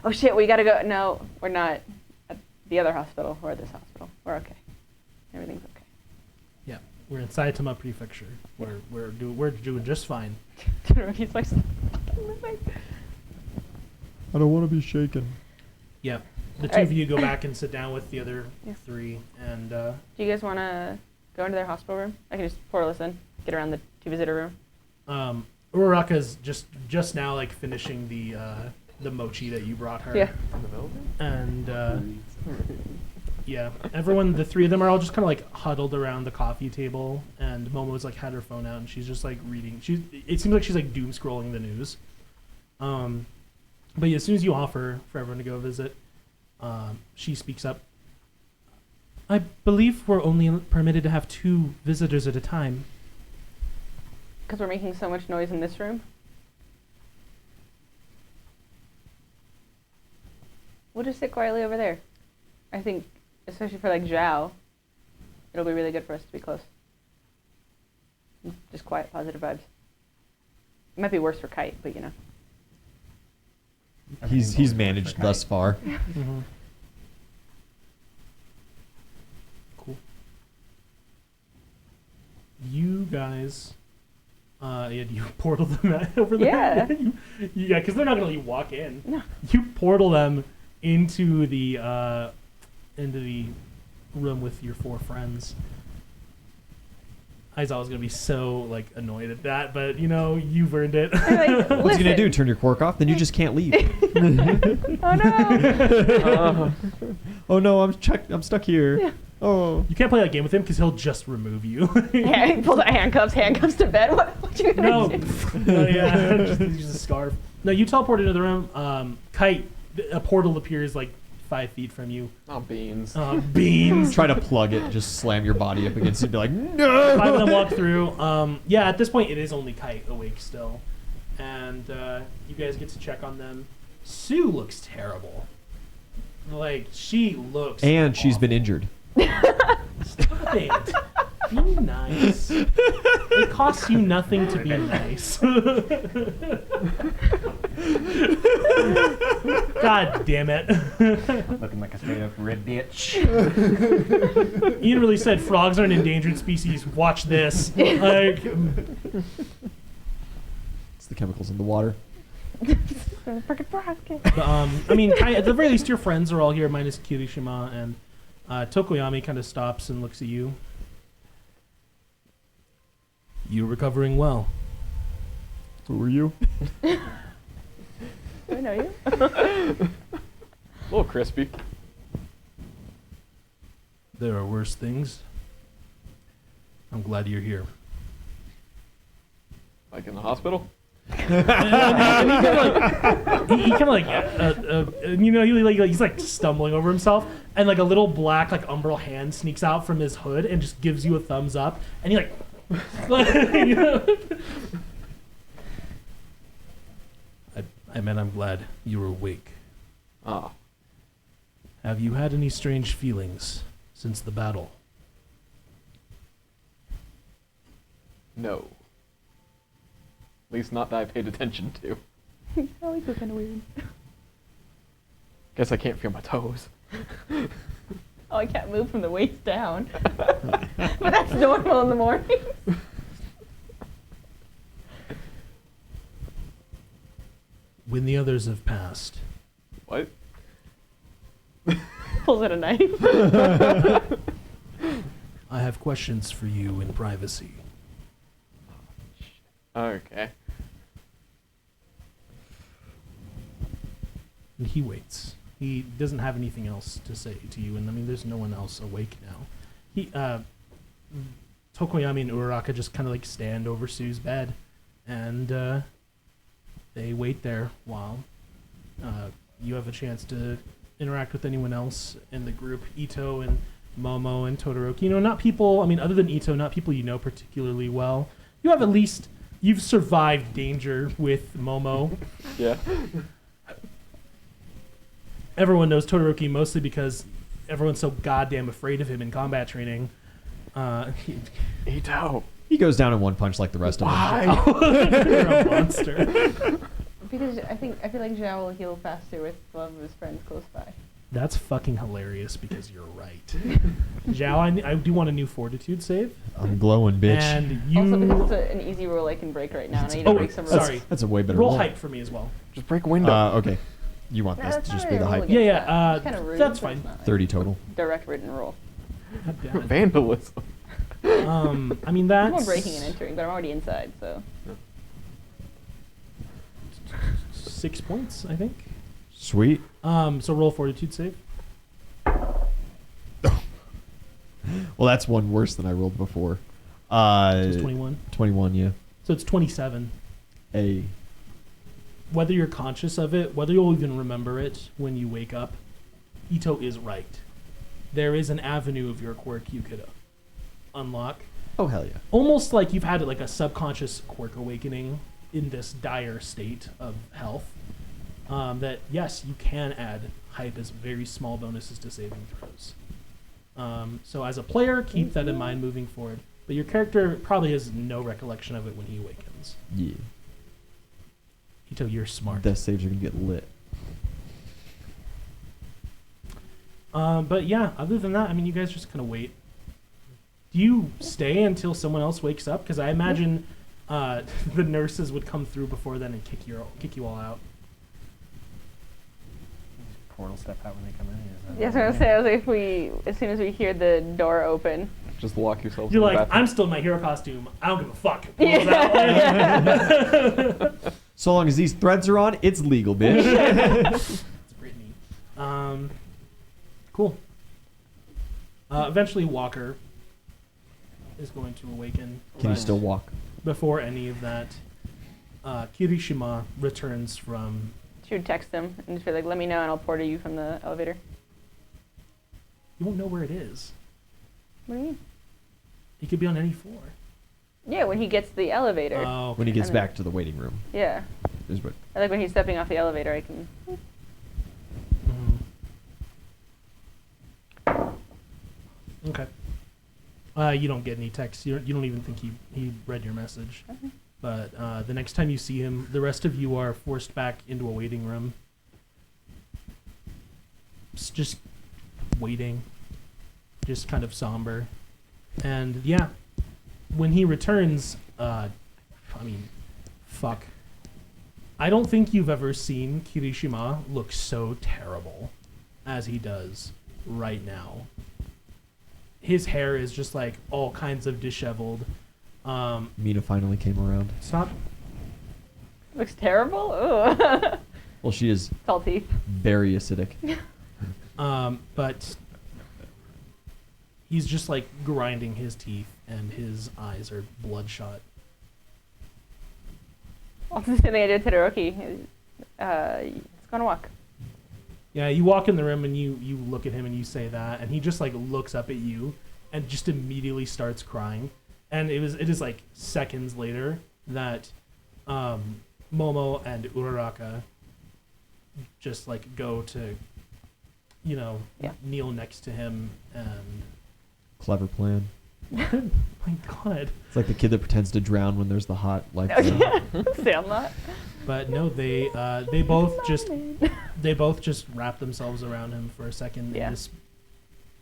oh shit, we gotta go. No, we're not at the other hospital. We're at this hospital. We're okay. Everything's okay. Yeah. We're in Saitama Prefecture. We're doing just fine. He's like, I don't want to be shaken. Yeah. The two Alright. of you go back and sit down with the other Yeah. three, and do you guys want to go into their hospital room? I can just portal us in, get around the two visitor room. Uraraka's just now like finishing the mochi that you brought her. Yeah. And yeah, the three of them are all just kind of like huddled around the coffee table, and Momo's like had her phone out and she's just like reading. It seems like she's like doom scrolling the news. But yeah, as soon as you offer for everyone to go visit, she speaks up. I believe we're only permitted to have 2 visitors at a time. Because we're making so much noise in this room. We'll just sit quietly over there. I think, especially for like Zhao, it'll be really good for us to be close. Just quiet, positive vibes. It might be worse for Kite, but you know. He's managed thus far. Mm-hmm. Cool. You guys, you portal them over there. Yeah. Yeah, because they're not gonna let you walk in. No. You portal them into the room with your 4 friends. Aizawa's gonna be so like annoyed at that, but you know you've earned it. Like, What's he gonna do? listen. Turn your cork off? Then you just can't leave. Oh no! Oh no, I'm stuck here. Yeah. Oh. You can't play that game with him because he'll just remove you. Yeah, he pulls out handcuffs to bed. What you gonna No. do? No, yeah, just use a scarf. No, you teleport into the room. Kite, a portal appears like 5 feet from you. Oh, beans. Beans. Try to plug it, just slam your body up against it and be like, no! 5 of them walk through. Yeah, at this point, it is only Kite awake still. And you guys get to check on them. Sue looks terrible. Like, she looks And she's been awful. injured. Stop it. Be nice. It costs you nothing to be nice. God damn it. Looking like a straight up red bitch. Ian really said frogs are an endangered species. Watch this. Like, It's the chemicals in the water. Freaking frog. but, I mean, at the very least, your friends are all here, minus Kirishima, and Tokoyami kind of stops and looks at you. You're recovering well. Who were you? Do I know you? A little crispy. There are worse things. I'm glad you're here. Like in the hospital? He kind of like, you know, he's like stumbling over himself, and like a little black like umbral hand sneaks out from his hood and just gives you a thumbs up, and he like, you know? I meant I'm glad you were awake. Ah. Have you had any strange feelings since the battle? No. At least not that I paid attention to. I like this kind of weird. Guess I can't feel my toes. Oh, I can't move from the waist down. But that's normal in the morning. When the others have passed, What? Pulls out a knife. I have questions for you in privacy. Okay. And he waits. He doesn't have anything else to say to you, and I mean, there's no one else awake now. Tokoyami and Uraraka just kind of like stand over Sue's bed, and they wait there while you have a chance to interact with anyone else in the group. Ito and Momo and Todoroki. You know, not people, I mean, other than Ito, not people you know particularly well. You have at least, you've survived danger with Momo. Yeah. Everyone knows Todoroki mostly because everyone's so goddamn afraid of him in combat training. Ito. He goes down in one punch like the rest of them. You're a monster. Because I feel like Zhao will heal faster with one of his friends close by. That's fucking hilarious because you're right. Zhao, I do want a new fortitude save. I'm glowing, bitch. And you. Also because it's an easy roll I can break right now, and I need to break some rolls. sorry. That's a way better Roll roll. height for me as well. Just break a window. Okay. You want this That's to not just really be the a roll height? against Yeah, that. It's kinda rude, that's but it's fine. not like 30 total. direct written roll. God damn it. Vandalism. I mean, that's. I'm more breaking and entering, but I'm already inside, so. 6 points, I think. Sweet. So roll fortitude save. Well, that's one worse than I rolled before. So it's 21. 21, yeah. So it's 27. A. Whether you're conscious of it, whether you'll even remember it when you wake up, Ito is right. There is an avenue of your quirk you could unlock. Oh, hell yeah. Almost like you've had like a subconscious quirk awakening in this dire state of health. That, yes, you can add hype as very small bonuses to saving throws. So as a player, keep that in mind moving forward. But your character probably has no recollection of it when he awakens. Yeah. Ito, you're smart. Death saves are going to get lit. But yeah, other than that, I mean, you guys just kind of wait. Do you stay until someone else wakes up? Because I imagine the nurses would come through before then and kick you all out. Portal step out when they come in. Yeah, so I was gonna say, I was like, as soon as we hear the door open. Just lock yourself You're in like, the bathroom. I'm still in my hero costume. I don't give a fuck. So long as these threads are on, it's legal, bitch. It's Brittany. Cool. Eventually, Walker is going to awaken. Can you but still walk? Before any of that, Kirishima returns from. She would text him and just be like, let me know and I'll porter you from the elevator. You won't know where it is. What do you mean? He could be on any floor. Yeah, when he gets the elevator. Oh, When he gets And then- back to the waiting room. Yeah. Is what. I like when he's stepping off the elevator, I can. Okay. You don't get any text. You don't even think he read your message. Okay. But the next time you see him, the rest of you are forced back into a waiting room. Just waiting. Just kind of somber. And yeah, when he returns, I mean, fuck. I don't think you've ever seen Kirishima look so terrible as he does right now. His hair is just like all kinds of disheveled. Mina finally came around. Stop. Looks terrible? Ugh. Well, she is Tall teeth. very acidic. But he's just like grinding his teeth and his eyes are bloodshot. Also, the same thing I did to Todoroki. Let's go on a walk. Yeah, you walk in the room and you look at him and you say that, and he just like looks up at you and just immediately starts crying. And it is like seconds later that Momo and Uraraka just like go to, Yeah. kneel next to him and Clever plan. my God. It's like the kid that pretends to drown when there's the hot life. Oh, yeah. Sandlot. But no, they both just wrap themselves around him for a second. Yeah. And just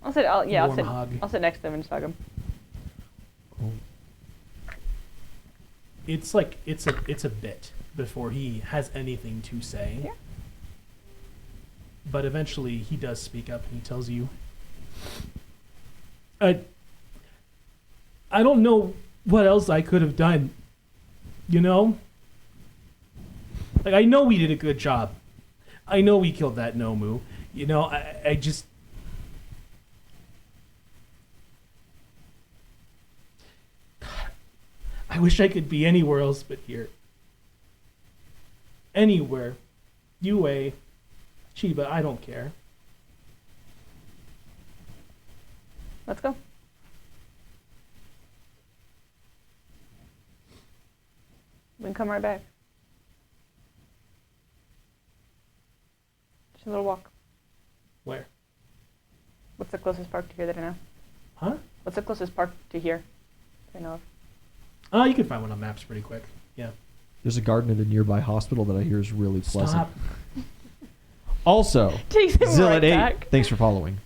I'll sit warm hug. I'll sit next to him and just hug him. Oh. It's like it's a bit before he has anything to say. Yeah. But eventually he does speak up and he tells you, I don't know what else I could have done. Like, I know we did a good job. I know we killed that Nomu. I just... I wish I could be anywhere else but here. Anywhere. UA, Chiba, I don't care. Let's go. We can come right back. Just a little walk. Where? What's the closest park to here that I know? Huh? What's the closest park to here? I know of. You can find one on maps pretty quick. Yeah. There's a garden at a nearby hospital that I hear is really pleasant. Stop. Also, Takes him Zill right at 8, back. thanks for following.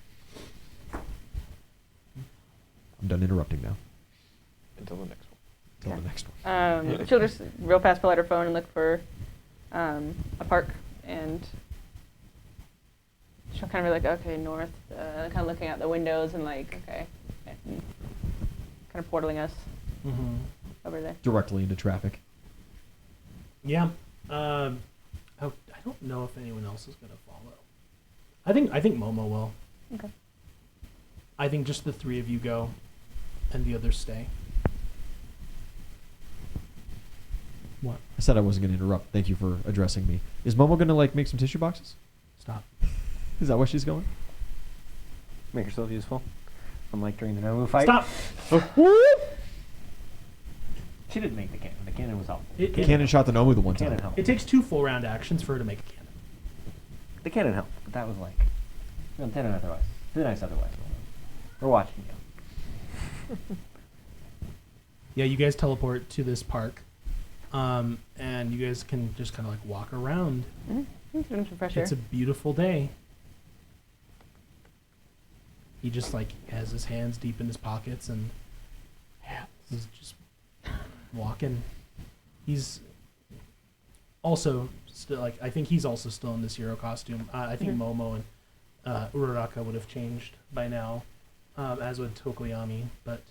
I'm done interrupting now. Until the next one. Until the next one. She'll just real fast pull out her phone and look for a park, and she'll kind of be like, okay, north, kind of looking out the windows and like, okay, and kind of portaling us Mm-hmm. over there. Directly into traffic. Yeah. I don't know if anyone else is gonna follow. I think Momo will. Okay. I think just the 3 of you go, and the others stay. What? I said I wasn't going to interrupt. Thank you for addressing me. Is Momo going to like make some tissue boxes? Stop. Is that where she's going? Make yourself useful. From like during the Nomu fight. Stop. She didn't make the cannon. The cannon was helpful. The cannon shot the Nomu the one The cannon time. helped. It takes 2 full round actions for her to make a cannon. The cannon helped, but that was like, thin otherwise. Thin ice otherwise. We're watching you. Yeah, you guys teleport to this park, and you guys can just kind of like walk around. He's doing some fresh air. It's a beautiful day. He just like has his hands deep in his pockets and he's just walking. He's also still like, I think he's also still in this hero costume. I think Momo and Uraraka would have changed by now, as would Tokoyami, but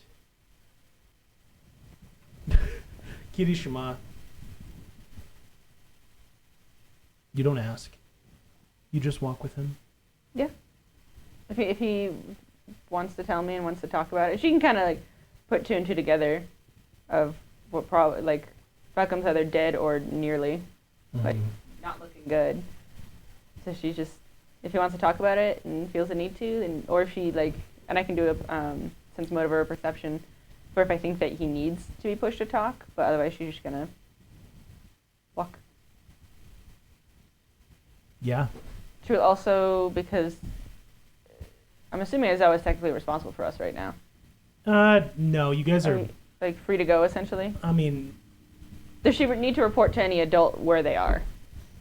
Kirishima, you don't ask. You just walk with him. Yeah. If he wants to tell me and wants to talk about it, she can kind of like put 2 and 2 together of what probably like Falcom's either dead or nearly, but not looking good. So she's just, if he wants to talk about it and feels the need to, then, or if she like, and I can do a sense motive or a perception, or if I think that he needs to be pushed to talk, but otherwise she's just gonna walk. Yeah. She will also, because I'm assuming Aizawa is technically responsible for us right now. No, you guys Are are, we, like free to go essentially? I mean, Does she need to report to any adult where they are?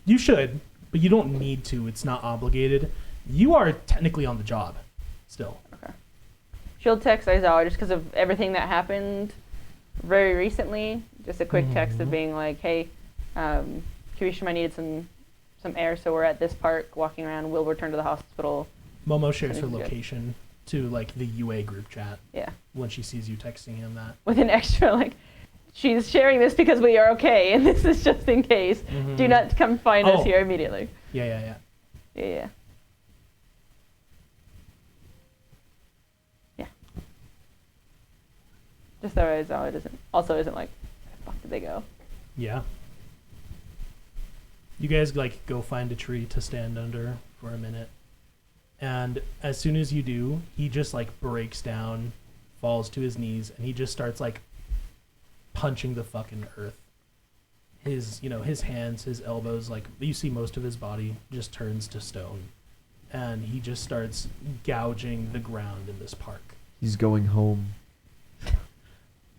you should, but you don't need to. It's not obligated. You are technically on the job still. Okay. She'll text Aizawa just because of everything that happened very recently. Just a quick text of being like, hey, Kirishima needed some air, so we're at this park walking around. We'll return to the hospital. Momo shares her Sounds good. location to like the UA group chat Yeah. when she sees you texting him that. With an extra, like, she's sharing this because we are okay, and this is just in case. Do not come find us Oh. here immediately. Yeah. Yeah. Yeah. Just so Aizawa isn't like, where the fuck did they go? Yeah. You guys like go find a tree to stand under for a minute. And as soon as you do, he just like breaks down, falls to his knees, and he just starts like punching the fucking earth. His hands, his elbows, like you see most of his body just turns to stone. And he just starts gouging the ground in this park. He's going home.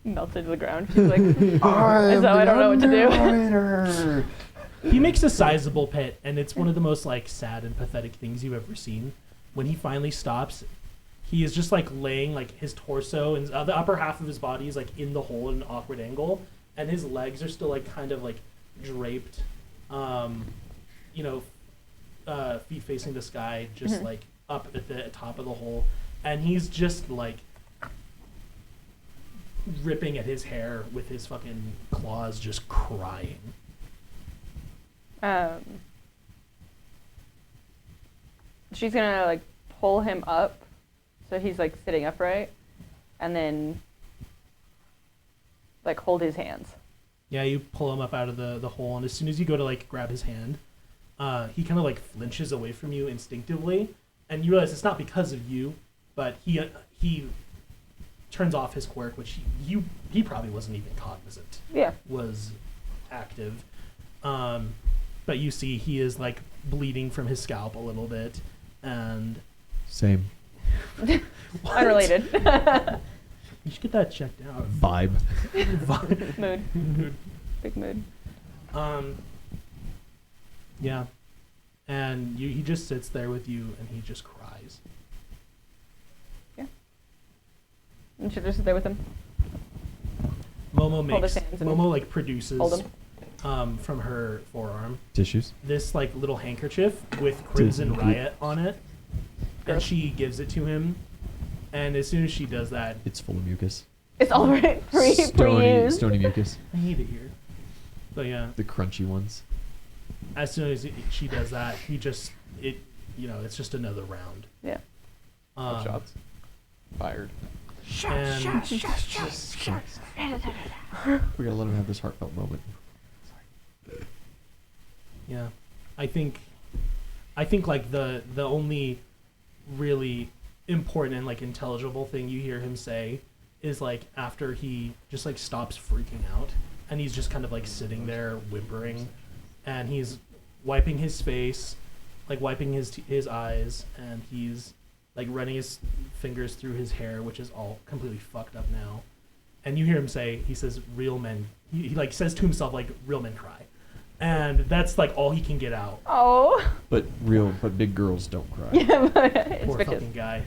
Melted to the ground. She's like, Aizawa, I don't know what to do. He makes a sizable pit, and it's one of the most like sad and pathetic things you've ever seen. When he finally stops, he is just like laying like his torso and the upper half of his body is like in the hole at an awkward angle, and his legs are still like kind of like draped, feet facing the sky, just like up at the top of the hole, and he's just like ripping at his hair with his fucking claws, just crying. She's gonna like pull him up so he's like sitting upright, and then like hold his hands. Yeah, you pull him up out of the hole, and as soon as you go to like grab his hand, he kind of like flinches away from you instinctively, and you realize it's not because of you, but he turns off his quirk, which he probably wasn't even cognizant. Yeah. Was active. But you see he is like bleeding from his scalp a little bit, and Same. Unrelated. You should get that checked out. Vibe. Mood. Big mood. Yeah. And he just sits there with you and he just cries. Yeah. And she'll just sit there with him. Momo Hold makes his hands and Momo like produces hold him. From her forearm Tissues. this like little handkerchief with Crimson Riot on it. And Gross. she gives it to him. And as soon as she does that, It's full of mucus. It's already pre-used. Stony mucus. I hate it here. But yeah, The crunchy ones. as soon as she does that, it's just another round. Yeah. Shots fired. And We gotta let him have this heartfelt moment. yeah, I think like the only really important and like intelligible thing you hear him say is like after he just like stops freaking out and he's just kind of like sitting there whimpering and he's wiping his face, like wiping his eyes, and he's like running his fingers through his hair, which is all completely fucked up now. And you hear him say, he says, "Real men." He like says to himself like, "Real men cry," and that's like all he can get out. Oh. But big girls don't cry. Yeah, but it's Poor bitches. fucking guy.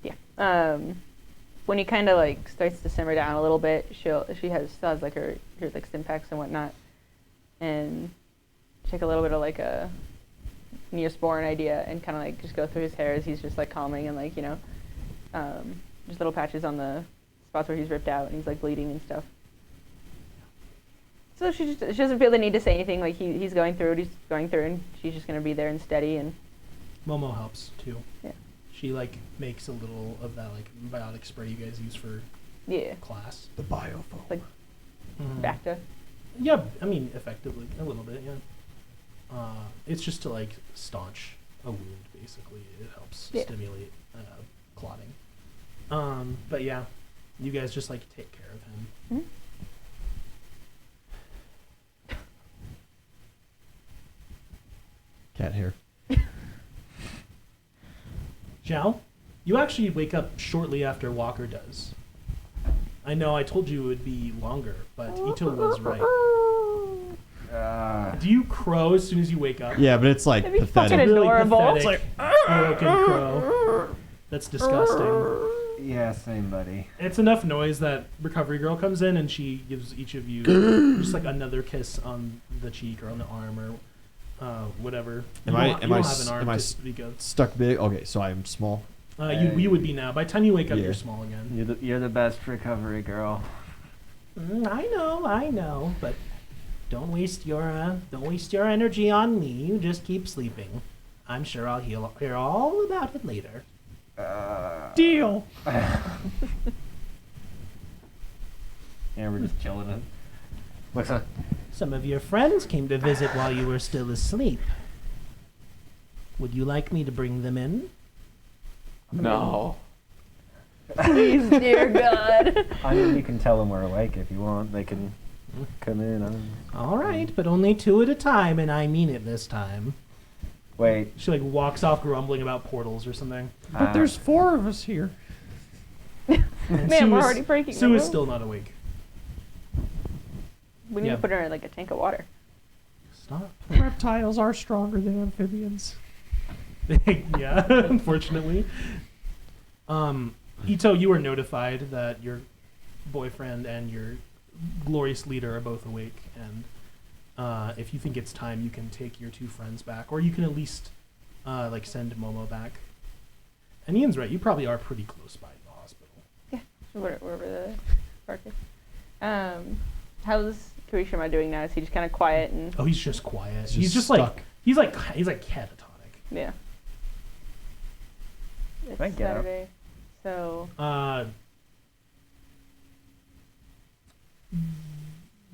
Yeah. Yeah. When he kind of like starts to simmer down a little bit, still has like her like stim packs and whatnot, and take a little bit of like a Neosporin idea and kind of like just go through his hair as he's just like calming and like just little patches on the spots where he's ripped out and he's like bleeding and stuff. So she doesn't feel the need to say anything. Like he's going through what he's going through, and she's just gonna be there and steady. And Momo helps too. Yeah. She like makes a little of that like biotic spray you guys use for yeah, class. The biofoam. like Mhm. Bacta. Yeah, I mean effectively a little bit. Yeah. It's just to like staunch a wound. Basically, it helps Yeah. stimulate clotting. But yeah, you guys just like take care of him. Mhm. Cat hair. Zhao, you actually wake up shortly after Walker does. I know I told you it would be longer, but Ito was right. Do you crow as soon as you wake up? Yeah, but it's like That'd be pathetic. fucking adorable. Pathetic, broken crow. That's disgusting. Yeah, same, buddy. It's enough noise that Recovery Girl comes in and she gives each of you just like another kiss on the cheek or on the arm or whatever. You don't have an arm to speak of. Stuck big? Okay, so I'm small. You would be now. By the time you wake up, Yeah. you're small again. You're the best recovery girl. I know, but don't waste your energy on me. You just keep sleeping. I'm sure I'll hear all about it later. Deal. Yeah, we're just chilling. What's up? Some of your friends came to visit while you were still asleep. Would you like me to bring them in? No. Please, dear God. I mean, you can tell them we're awake if you want. They can come in. All right, but only 2 at a time, and I mean it this time. Wait. She like walks off grumbling about portals or something. But there's 4 of us here. And Man, we're already breaking the Sue is rules. still not awake. We need Yeah. to put her in like a tank of water. Stop. Reptiles are stronger than amphibians. Yeah, unfortunately. Ito, you were notified that your boyfriend and your glorious leader are both awake, and if you think it's time, you can take your 2 friends back, or you can at least like send Momo back. And Ian's right; you probably are pretty close by the hospital. Wherever the park is. How's Kirishima doing now? Is he just kind of quiet and Oh, he's just quiet. He's He's just stuck. like he's like catatonic. yeah? It's I get up. Saturday, so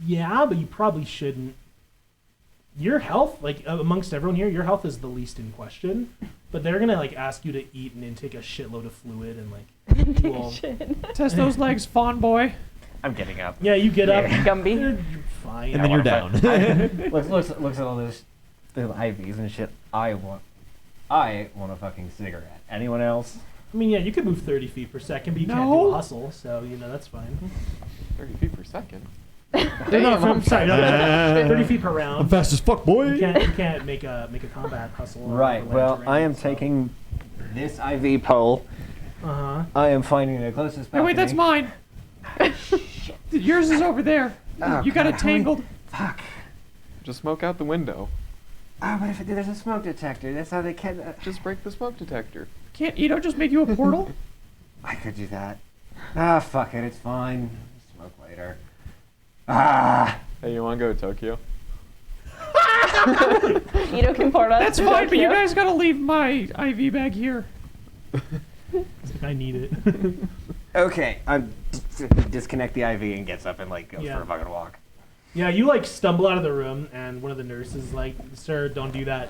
Yeah, but you probably shouldn't. Your health, like amongst everyone here, your health is the least in question. But they're gonna like ask you to eat and intake a shitload of fluid and like do all. Test those legs, fawn boy. I'm getting up. Yeah, you get up. Gumby. You're fine. And then you're down. looks at all this the IVs and shit. I I want a fucking cigarette. Anyone else? I mean, yeah, you could move 30 feet per second, but you can't No. do a hustle, so that's fine. 30 feet per second. No, I'm sorry, no, 30 feet per I'm round. fast as fuck, boy. You can't make a combat hustle. Right. Well, I am taking this IV pole. I am finding the closest balcony. wait, that's mine. Yours is over there. Oh, You got God, it tangled. Fuck. Just smoke out the window. Oh, but if there's a smoke detector, that's how they can. Just break the smoke detector. Can't Ito just make you a portal? I could do that. Ah, fuck it. It's fine. Smoke later. Ah. Hey, you want to go to Tokyo? Ito can port us. That's to fine, but you Tokyo. guys gotta leave my IV bag here. I need it. Okay. I'm disconnect the IV and gets up and like goes Yeah. for a fucking walk. Yeah, you like stumble out of the room, and one of the nurses is like, "Sir, don't do that."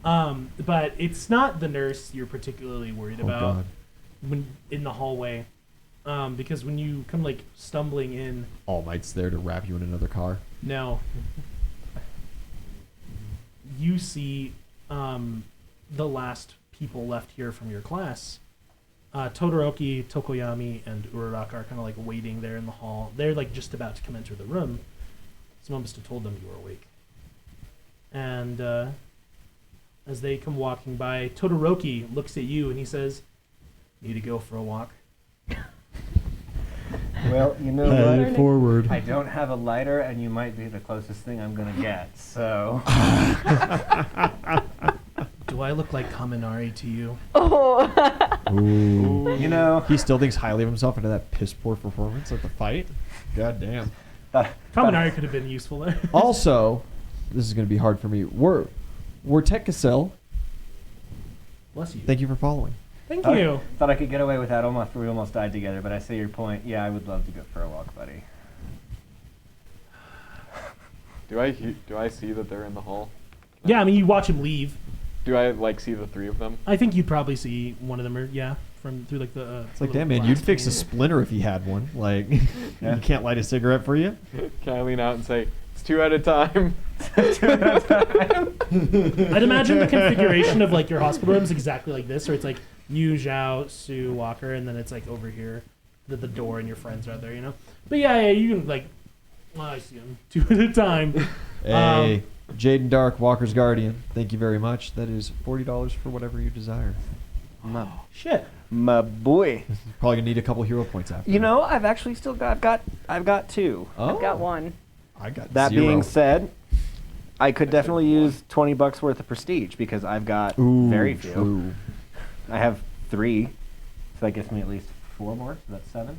But it's not the nurse you're particularly worried Oh, about God. when in the hallway, because when you come like stumbling in, All Might's there to wrap you in another car. no, you see the last people left here from your class. Todoroki, Tokoyami, and Uraraka are kind of like waiting there in the hall. They're like just about to come enter the room. Someone must have told them you were awake. And as they come walking by, Todoroki looks at you and he says, "Need to go for a walk?" Well, you know Head what? forward. I don't have a lighter, and you might be the closest thing I'm gonna get. So. Do I look like Kaminari to you? Oh. Ooh. You know. He still thinks highly of himself into that piss poor performance at the fight. God damn. Kaminari could have been useful there. Also, this is going to be hard for me. We're Tech Cassell. Bless you. Thank you for following. Thank you. Thought I could get away with that after we almost died together, but I see your point. Yeah, I would love to go for a walk, buddy. Do I see that they're in the hall? Yeah, I mean, you watch him leave. Do I like see the three of them? I think you'd probably see one of them, or yeah, from through like the. It's like, little damn, man, glass you'd fix a pane. splinter if he had one. Like, Yeah. you can't light a cigarette for you? Can I lean out and say, it's 2 at a time? I'd imagine the configuration of like your hospital room is exactly like this, or it's like you, Zhao, Sue, Walker, and then it's like over here, the door, and your friends are there, But yeah, you can like, well, I see them 2 at a time. Hey, Jaden Dark, Walker's Guardian. Thank you very much. That is $40 for whatever you desire. Shit. My boy. Probably gonna need a couple hero points after. You know, I've actually still got I've got 2. oh, I've got one. I got That 0. being said, I could definitely use $20 worth of prestige because I've got Ooh, very few. true. I have 3, so that gives me at least 4 more. So that's 7.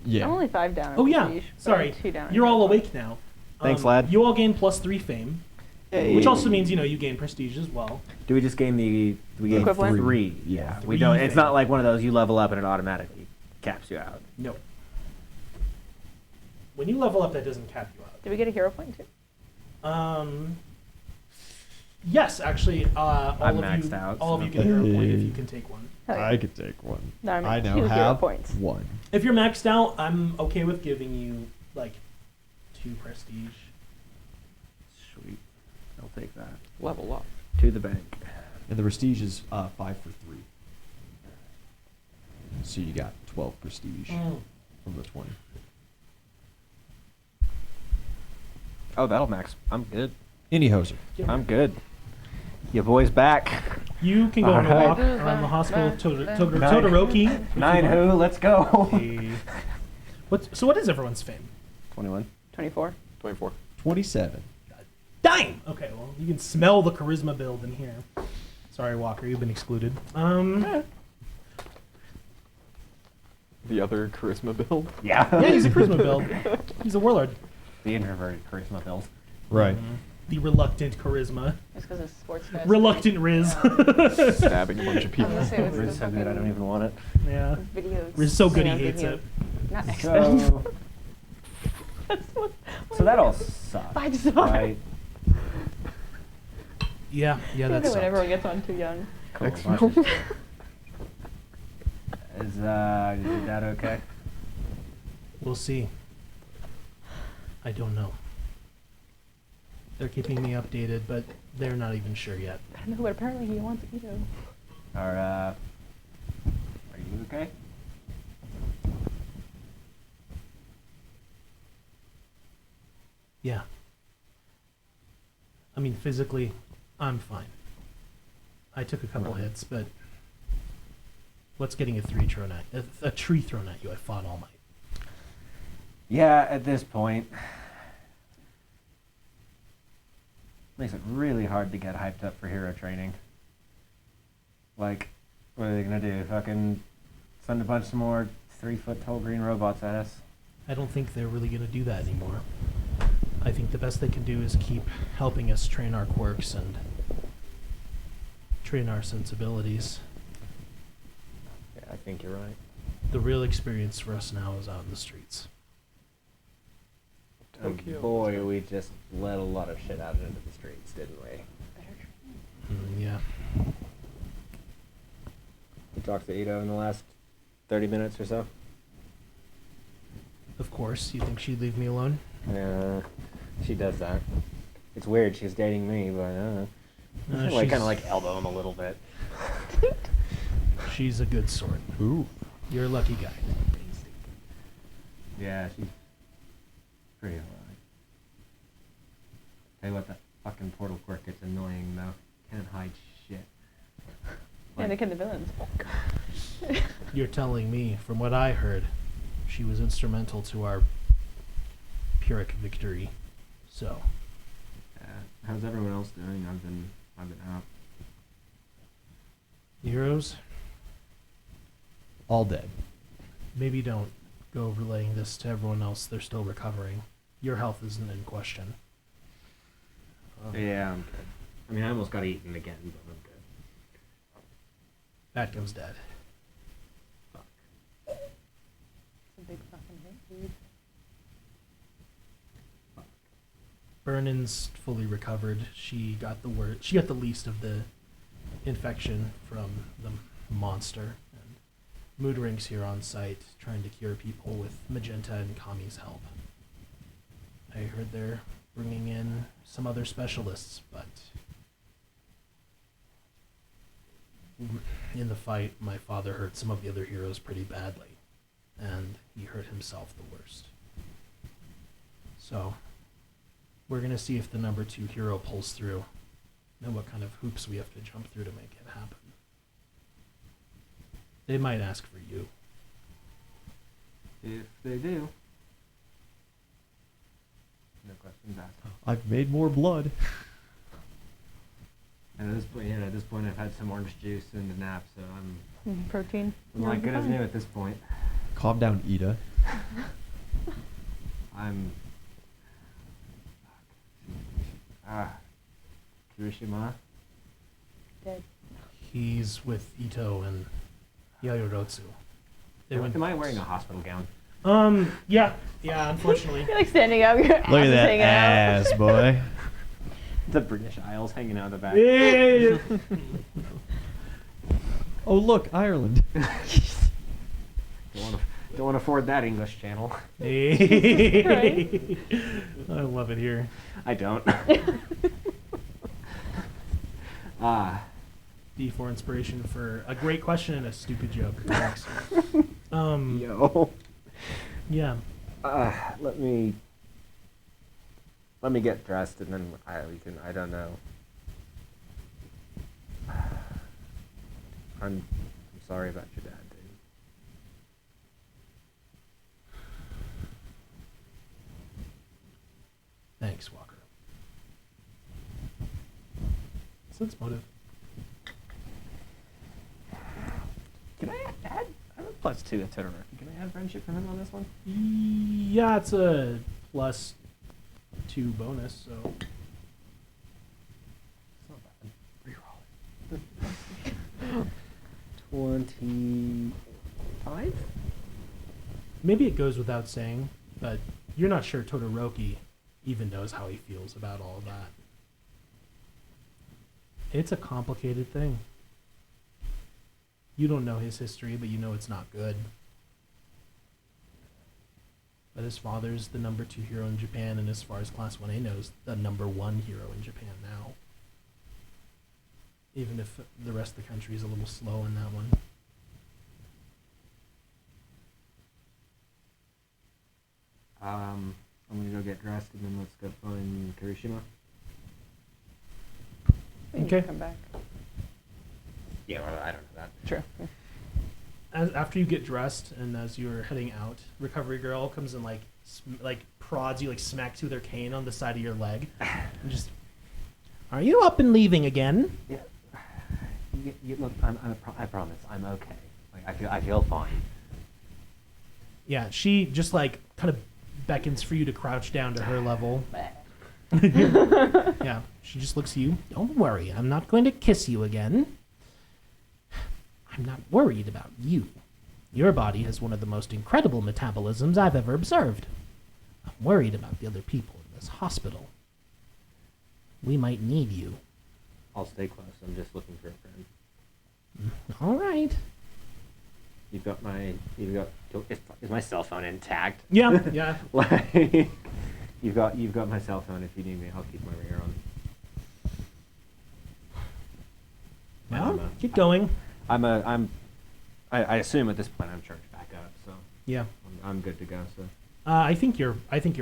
Yeah. I'm only 5 down. Oh yeah. prestige, but Sorry. I'm 2 down. You're all awake now. Thanks, lad. You all gain +3 fame, which also means you gain prestige as well. Do we just gain we gain Equivalent? 3? Yeah. We 3 don't. It's fame. not like one of those you level up and it automatically caps you out. No. When you level up, that doesn't cap you out. Did we get a hero point too? Yes, actually, I'm maxed out, all of so- you get a hero point if you can take one. Hell yeah. I could take one. No, I'm I at now 2 hero have points. 1. If you're maxed out, I'm okay with giving you like 2 prestige. Sweet. I'll take that. Level up. To the bank. And the prestige is 5 for 3. So you got 12 prestige from the 20. Oh, that'll max. I'm good. Any hoser. I'm good. Your boy's back. You can go on a Alright. walk around the hospital with Nine. Todoroki. if you 9 want. who? Let's go. Hey. So what is everyone's fame? 21. 24. 24. 27. Dang! Okay, well, you can smell the charisma build in here. Sorry, Walker, you've been excluded. The other charisma build. Yeah. Yeah, he's a charisma build. He's a warlord. The introverted charisma build. Right. The reluctant charisma. Just because it's sports guys. Reluctant Riz. Stabbing a bunch of I people. was gonna say, It's so good, I don't even want it. Yeah. Videos. Riz is so good he Yeah, hates video. it. Not X-Men. So, That's what so that all sucks. I just right? Yeah, that when sucked. everyone gets on too young. Cool. Is that okay? We'll see. I don't know. They're keeping me updated, but they're not even sure yet. I don't know, but apparently he wants Ito. Are you okay? Yeah. I mean, physically, I'm fine. I took a couple hits, but what's getting a tree thrown at you? I fought all night. Yeah, at this point. Makes it really hard to get hyped up for hero training. Like, what are they gonna do? Fucking send a bunch of more 3-foot tall green robots at us? I don't think they're really going to do that anymore. I think the best they can do is keep helping us train our quirks and train our sensibilities. Yeah, I think you're right. The real experience for us now is out in the streets. And boy, we just let a lot of shit out into the streets, didn't we? Yeah. You talked to Ito in the last 30 minutes or so? Of course. You think she'd leave me alone? Yeah, she does that. It's weird, she's dating me, but like She's- kind of like elbow him a little bit. She's a good sort. Ooh. You're a lucky guy. Yeah, she's pretty alright. Tell you what, that fucking portal quirk gets annoying though. Can't hide shit. Yeah, they can the villains. You're telling me, from what I heard, she was instrumental to our Pyrrhic victory. So, How's everyone else doing? I've been out. the heroes, All dead. maybe don't go relaying this to everyone else. They're still recovering. Your health isn't in question. Yeah, I'm good. I mean, I almost got eaten again, but I'm good. Batgo's dead. Fuck. It's a big fucking hit, dude. Burnin's fully recovered. She got the least of the infection from the monster. And Moodring's here on site trying to cure people with Magenta and Kami's help. I heard they're bringing in some other specialists, but in the fight, my father hurt some of the other heroes pretty badly, and he hurt himself the worst. So, we're going to see if the number 2 hero pulls through, and what kind of hoops we have to jump through to make it happen. They might ask for you. If they do. No questions asked. I've made more blood. And at this point, I've had some orange juice and a nap, so I'm Protein. like good as new at this point. Calm down, Ida. I'm. Kirishima. Dead. He's with Ito and Yayorotsu. They went. Am I wearing a hospital gown? Yeah, unfortunately. You're like standing up, your ass Look at is that hanging out. ass, boy. The British Isles hanging out the back. Yeah. Oh, look, Ireland. Don't want to afford that English channel. Hey. I love it here. I don't. D4 inspiration for a great question and a stupid joke. Thanks. Yo. Yeah. Let me get dressed and then I don't know. I'm sorry about your dad, dude. Thanks, Walker. Sense motive. Can I add? I have a +2 to Totoro. Can I add friendship for him on this one? Yeah, it's a +2 bonus, so. It's not bad. Reroll it. 25? Maybe it goes without saying, but you're not sure Todoroki even knows how he feels about all of that. It's a complicated thing. You don't know his history, but you know it's not good. that his father's the number 2 hero in Japan, and as far as Class 1A knows, the number 1 hero in Japan now. Even if the rest of the country is a little slow in that one. I'm gonna go get dressed and then let's go find Kirishima. We need Okay. to come back. Yeah, well, I don't know that. True. After you get dressed and as you're heading out, Recovery Girl comes and like prods you, like smacks you with her cane on the side of your leg, and just, are you up and leaving again? Yeah. Look, I promise, I'm okay. Like I feel fine. Yeah, she just like kind of beckons for you to crouch down to her level. Yeah, she just looks at you. Don't worry, I'm not going to kiss you again. I'm not worried about you. Your body has one of the most incredible metabolisms I've ever observed. I'm worried about the other people in this hospital. We might need you. I'll stay close. I'm just looking for a friend. All right. Is my cell phone intact? Yeah, yeah. Like, you've got my cell phone. If you need me, I'll keep my ringer on. Well, keep going. I assume at this point I'm charged back up, so Yeah. I'm good to go. So I think you're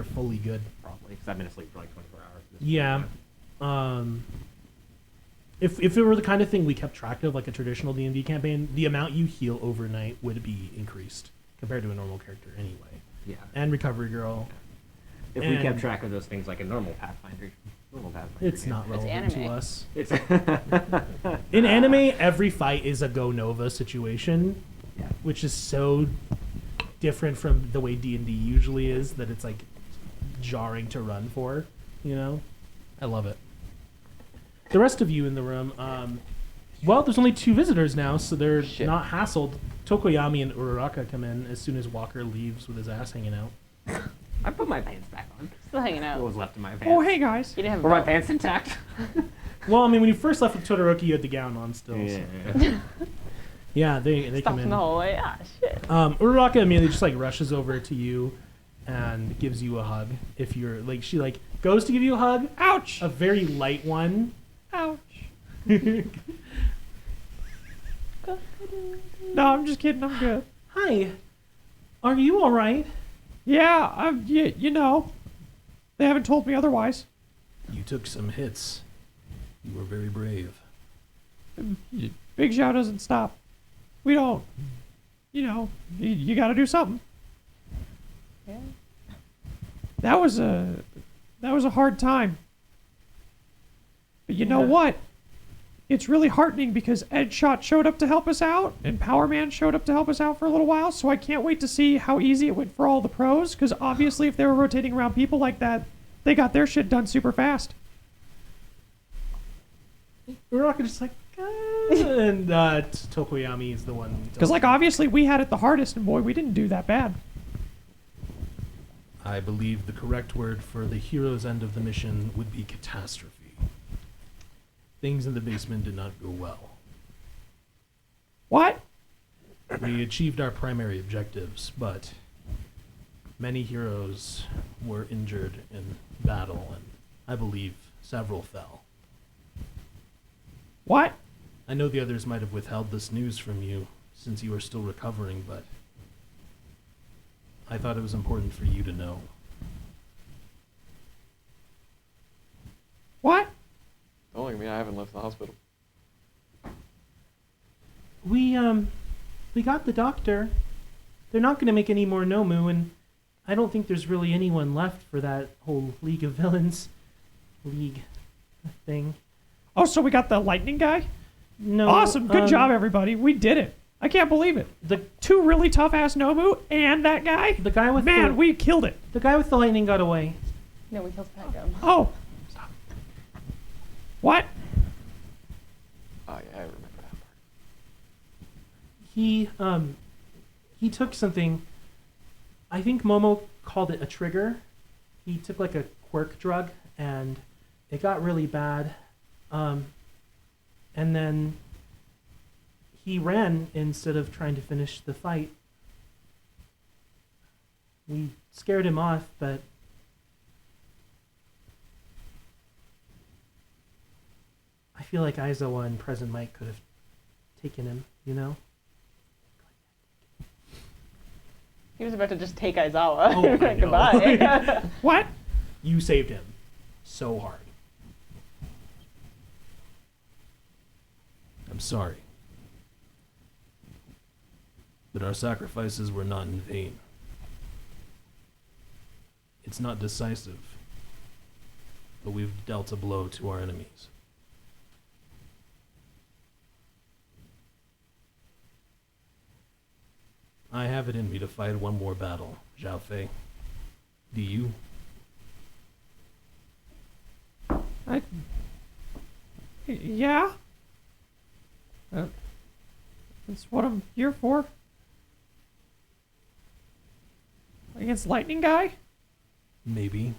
fully good. probably because I've been asleep for like 24 hours. at this Yeah. point. If it were the kind of thing we kept track of, like a traditional D&D campaign, the amount you heal overnight would be increased compared to a normal character anyway. Yeah. And Recovery Girl, If we kept and- track of those things like a normal Pathfinder it's game. not relevant to anime. us. It's In anime, every fight is a Go Nova situation, yeah. which is so different from the way D&D usually is that it's like jarring to run for, you know? I love it. The rest of you in the room, well, there's only 2 visitors now, so they're Shit. not hassled. Tokoyami and Uraraka come in as soon as Walker leaves with his ass hanging out. I put my pants back on. Still hanging out. What was left of my pants? Oh, hey guys. You didn't have a Were my belt. pants intact? Well, I mean, when you first left with Todoroki, you had the gown on still. So. Yeah, they Stopped come in in. the hallway. Ah, shit. Uraraka immediately just like rushes over to you and gives you a hug. If you're like, she like goes to give you a hug, Ouch. a very light one. Ouch. No, I'm just kidding. I'm good. Hi, are you all right? Yeah, you know, they haven't told me otherwise. You took some hits. You were very brave. Big Zhao doesn't stop. We don't. You know, you got to do something. Yeah. That was a hard time. But you know Yeah. what? It's really heartening because Ed Shot showed up to help us out, and Power Man showed up to help us out for a little while, so I can't wait to see how easy it went for all the pros, because obviously if they were rotating around people like that, they got their shit done super fast. Uraraka just like, and Tokoyami is the one. Because, like, obviously we had it the hardest, and boy, we didn't do that bad. I believe the correct word for the hero's end of the mission would be catastrophe. Things in the basement did not go well. What? We achieved our primary objectives, but many heroes were injured in battle, and I believe several fell. What? I know the others might have withheld this news from you since you are still recovering, but I thought it was important for you to know. What? Don't look at me. I haven't left the hospital. We got the doctor. They're not going to make any more Nomu, and I don't think there's really anyone left for that whole League of Villains league thing. Oh, so we got the lightning guy? No. Awesome. Good job, everybody. We did it. I can't believe it. The 2 really tough-ass Nomu and that guy? the guy with Man, the, we killed it. the guy with the lightning got away. No, we killed Pat Gum. Oh. What? Oh yeah, I remember that part. He took something. I think Momo called it a trigger. He took like a quirk drug and it got really bad. And then he ran instead of trying to finish the fight. We scared him off, but I feel like Aizawa and President Mike could have taken him, you know? He was about to just take Aizawa. Oh, I know. Goodbye. What? You saved him so hard. I'm sorry. But our sacrifices were not in vain. It's not decisive, but we've dealt a blow to our enemies. I have it in me to fight one more battle, Zhao Fei. Do you? Yeah. That's what I'm here for. Against Lightning Guy? Maybe.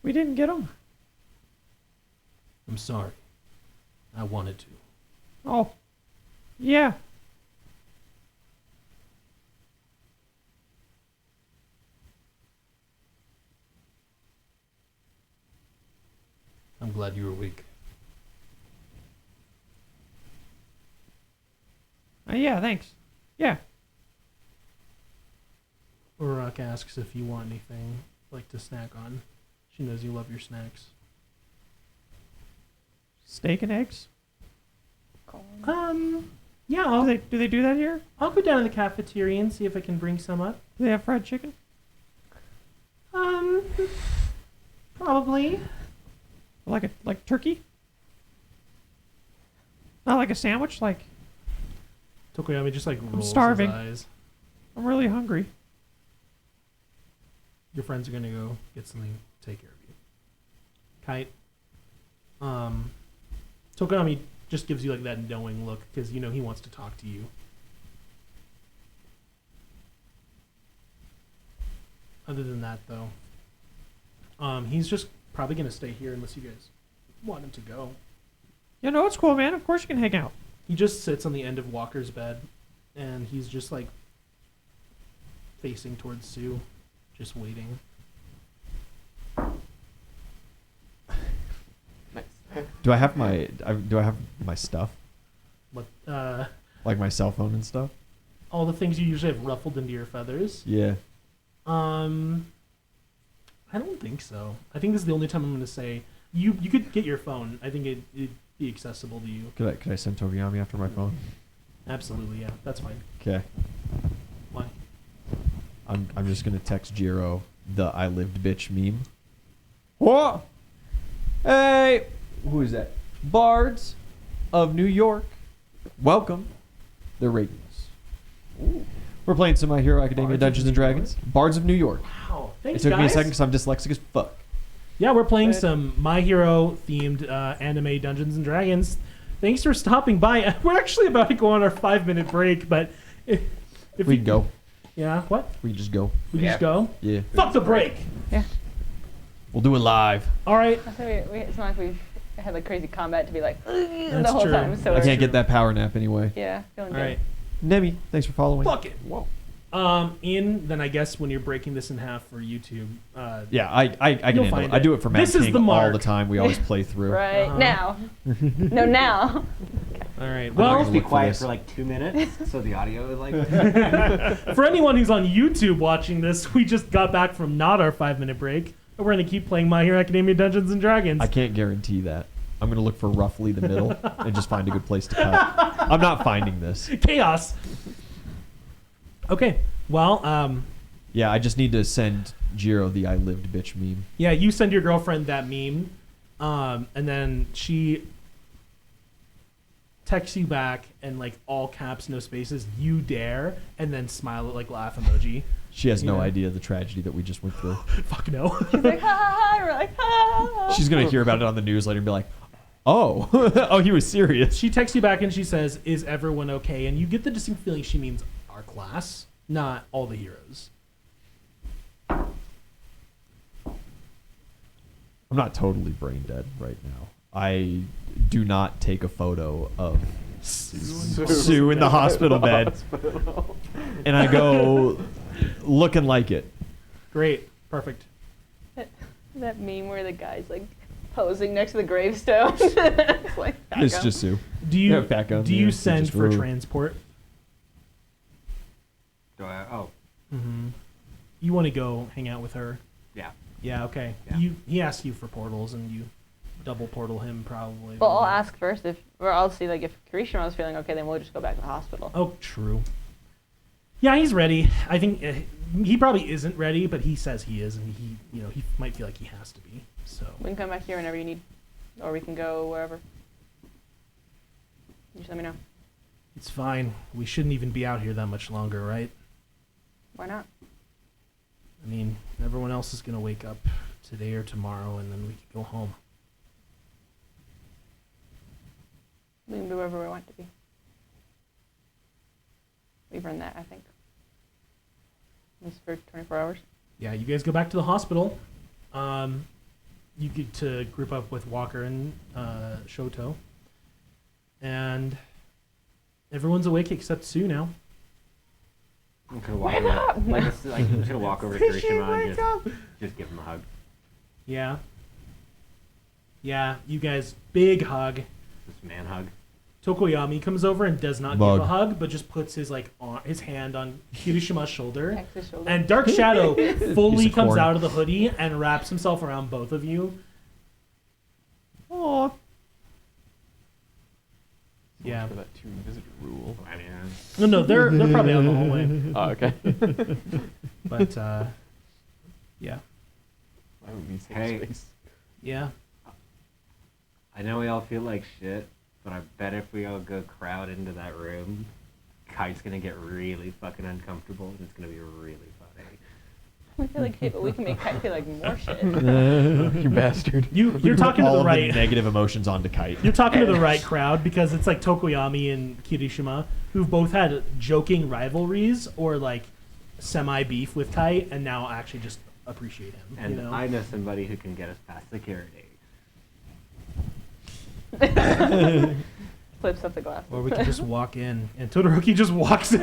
We didn't get him. I'm sorry. I wanted to. Oh. Yeah. I'm glad you were weak. Yeah, thanks. Yeah. Uruk asks if you want anything like to snack on. She knows you love your snacks. Steak and eggs? Yeah, Do they do that here? I'll go down to the cafeteria and see if I can bring some up. Do they have fried chicken? Probably. Like turkey? Not like a sandwich? Like, Tokoyami just like rolls starving. his eyes. I'm really hungry. Your friends are gonna go get something to take care of you. Kite. Tokoyami just gives you like that knowing look because you know he wants to talk to you. Other than that, though, he's just probably gonna stay here unless you guys want him to go. Yeah, no, it's cool, man. Of course you can hang out. He just sits on the end of Walker's bed, and he's just like facing towards Sue, just waiting. Do I have my stuff? What? Like my cell phone and stuff? All the things you usually have ruffled into your feathers. Yeah. I don't think so. I think this is the only time I'm going to say you could get your phone. I think it'd be accessible to you. Could I send Tokoyami after my phone? Absolutely, yeah. That's fine. Okay. Why? I'm just gonna text Jiro the "I lived bitch" meme. What? Hey, who is that? Bards of New York, welcome. They're rating us. Ooh. We're playing some My Hero Academia Bards Dungeons of and New Dragons. Bards of New York. Wow. Thanks, It took me a guys. second because I'm dyslexic as fuck. Yeah, we're playing some My Hero themed anime Dungeons and Dragons. Thanks for stopping by. We're actually about to go on our 5-minute break, but if We can go. Yeah, what? We can just go. We can just go? Yeah. Fuck the break! Yeah. We'll do it live. All right. It's not like we've had like crazy combat to be like the That's whole true. time. So I we're- can't get that power nap anyway. Yeah, feeling All good. right. Nemi, thanks for following. Fuck it. Whoa. Then I guess when you're breaking this in half for YouTube, Yeah, I can You'll handle it. find I it. do it for Mad This is King the all mark. the time. We always play through. Right Uh-huh. now. No, now. all right. Well, Well, look Be for quiet this. for like 2 minutes so the audio is like. for anyone who's on YouTube watching this, we just got back from not our 5-minute break, and we're gonna keep playing My Hero Academia Dungeons and Dragons. I can't guarantee that. I'm going to look for roughly the middle and just find a good place to cut. I'm not finding this. Chaos. Okay. Well, Yeah, I just need to send Jiro the "I lived bitch" meme. yeah, you send your girlfriend that meme, and then she texts you back and like all caps, no spaces, "You dare," and then smile like laugh emoji. She has no Yeah. idea the tragedy that we just went through. Fuck no. She's like, ha ha ha. And we're like, ha ha ha. She's going to hear about it on the news later and be like, oh, oh, he was serious. She texts you back and she says, "Is everyone okay?" And you get the distinct feeling she means our class, not all the heroes. I'm not totally brain dead right now. I do not take a photo of Sue in the hospital bed. And I go, looking like it. Great. Perfect. That meme where the guy's like posing next to the gravestone. It's like, It's back just Sue. Do you Yeah, back up, do you yeah, send just for roll. transport? Do I? Oh, Mm-hmm. You want to go hang out with her? yeah. Yeah. Okay. Yeah. He asks you for portals, and you double portal him probably. Well, I'll ask first or I'll see like if Kirishima is feeling okay, then we'll just go back to the hospital. Oh, true. Yeah, he's ready. I think he probably isn't ready, but he says he is, and he might feel like he has to be. So. We can come back here whenever you need, or we can go wherever. You just let me know. It's fine. We shouldn't even be out here that much longer, right? Why not? I mean, everyone else is going to wake up today or tomorrow, and then we can go home. We can be wherever we want to be. We've earned that, I think. At least for 24 hours. Yeah, you guys go back to the hospital. You get to group up with Walker and Shoto. And everyone's awake except Sue now. I'm gonna walk over. I'm just gonna walk over to Kirishima and just give him a hug. Yeah. Yeah, you guys, big hug. Just man hug. Tokoyami comes over and does not Mug. give a hug, but just puts his his hand on Kirishima's shoulder. Next to his shoulder. And Dark Shadow fully Piece of comes corn. out of the hoodie and wraps himself around both of you. Aw. Yeah. For that two visitor rule. I mean, No, they're probably out in the hallway. Oh, okay. But yeah. Why would we save Hey. space? Yeah. I know we all feel like shit, but I bet if we all go crowd into that room, Kite's gonna get really fucking uncomfortable, and it's gonna be really funny. We feel like shit, but we can make Kite feel like more shit. You bastard. You're talking to all the of right. the negative emotions onto Kite. You're talking to the right crowd because it's like Tokoyami and Kirishima, who've both had joking rivalries or like semi beef with Kite, and now actually just appreciate him. And you know? I know somebody who can get us past security. Flips up the glass. Or we could just walk in, and Todoroki just walks in.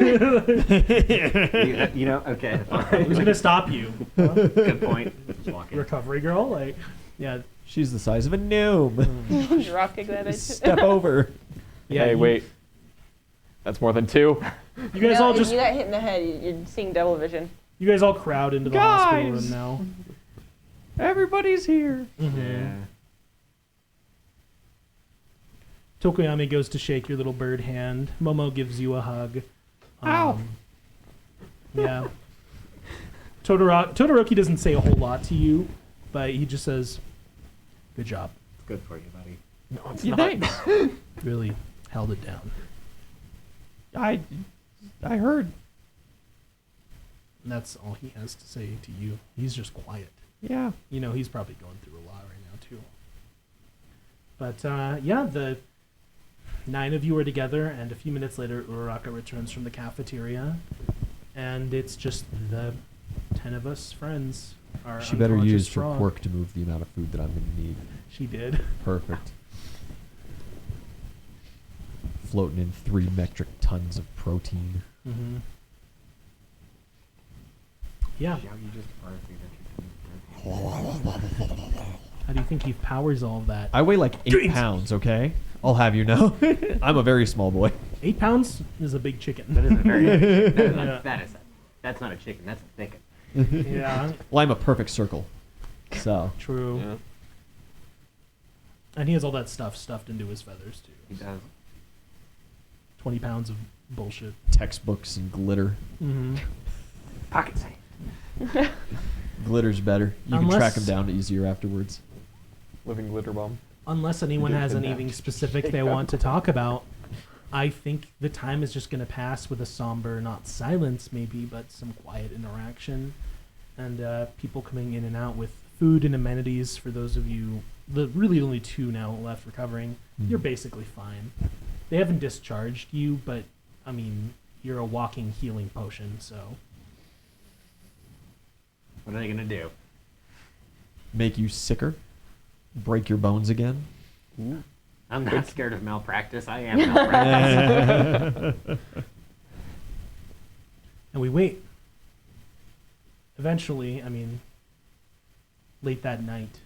You know, okay, Who's gonna stop you? good point. Just walk in. Recovery girl, like, yeah, She's the size of a gnome. Drop kick that bitch. Step over. yeah. Hey, you, wait. That's more than two. You guys all if just you got hit in the head, you're seeing double vision. you guys all crowd into the hospital Guys! room now. Everybody's here. Yeah. Tokoyami goes to shake your little bird hand. Momo gives you a hug. Ow. Yeah. Todoroki doesn't say a whole lot to you, but he just says, "Good job. It's good for you, buddy. No, it's You not. thanks. Really held it down." I heard. And that's all he has to say to you. He's just quiet. Yeah. You know, he's probably going through a lot right now, too. But, yeah, the 9 of you are together, and a few minutes later, Uraraka returns from the cafeteria, and it's just the 10 of us friends. Our She better unconscious use her frog. quirk to move the amount of food that I'm going to need. She did. Perfect. Floating in 3 metric tons of protein. Mm-hmm. Yeah. Yeah, you just honestly How do you think he powers all of that? I weigh like 8 Drinks. pounds, okay? I'll have you know. I'm a very small boy. 8 pounds is a big chicken. That is a very Yeah. that's not a chicken, that's a thicket. Yeah, Well, I'm a perfect circle. So, true. Yeah. And he has all that stuff stuffed into his feathers, too. He does. 20 pounds of bullshit. textbooks and glitter. Mm-hmm. Pocket safe. Glitter's better. You can Unless- track them down easier afterwards. Living glitter bomb. Unless anyone did has kidnap anything specific they Jacob. want to talk about, I think the time is just going to pass with a somber, not silence maybe, but some quiet interaction. And people coming in and out with food and amenities for those of you, the really only 2 now left recovering. You're basically fine. They haven't discharged you, but, I mean, you're a walking healing potion, so... What are they gonna do? Make you sicker? Break your bones again? I'm not scared of malpractice. I am malpractice. And we wait. eventually, I mean, late that night,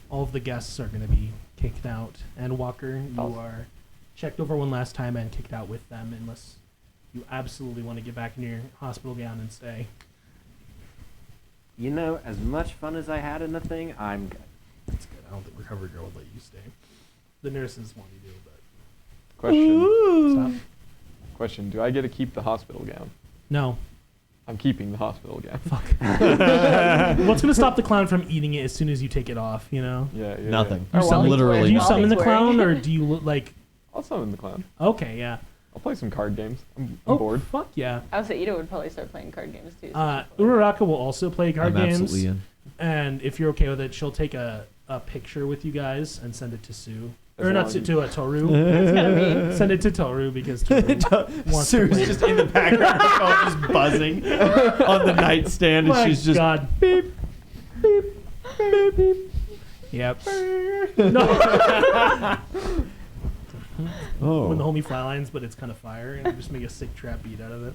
all of the guests are going to be kicked out. And Walker, you are checked over one last time and kicked out with them unless you absolutely want to get back in your hospital gown and stay. You know, as much fun as I had in the thing, I'm good. That's good. I don't think Recovery Girl would let you stay. The nurses want you to, but... Question. Stop. Question. Do I get to keep the hospital gown? No. I'm keeping the hospital gown. Fuck. What's going to stop the clown from eating it as soon as you take it off, you know? Yeah. Nothing. You summon, Literally do you nothing. summon the He's clown, wearing or do you, like... I'll summon the clown. Okay, yeah. I'll play some card games. I'm Oh, bored. fuck yeah. I would say Ida would probably start playing card games too. so Uraraka will also play card I'm games. absolutely in. And if you're okay with it, she'll take a picture with you guys and send it to Sue. As Or not long- to Toru. That's gonna be. Send it to Toru because Toru wants to Sue's play. just in the background, her phone just buzzing on the nightstand, and My she's just God. Beep, beep, beep, beep. Yep. No. When the oh. homie flatlines, but it's kind of fire, and just make a sick trap beat out of it.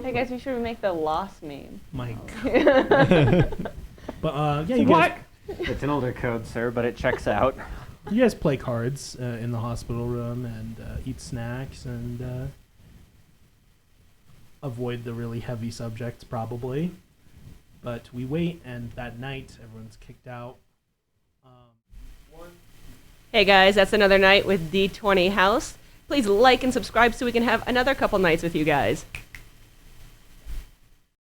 Hey guys, we should make the lost meme. My God. But yeah, you guys, It's an older code, sir, but it checks out. you guys play cards in the hospital room and eat snacks and avoid the really heavy subjects probably. But we wait, and that night everyone's kicked out. Hey guys, that's another night with D20 House. Please like and subscribe so we can have another couple nights with you guys.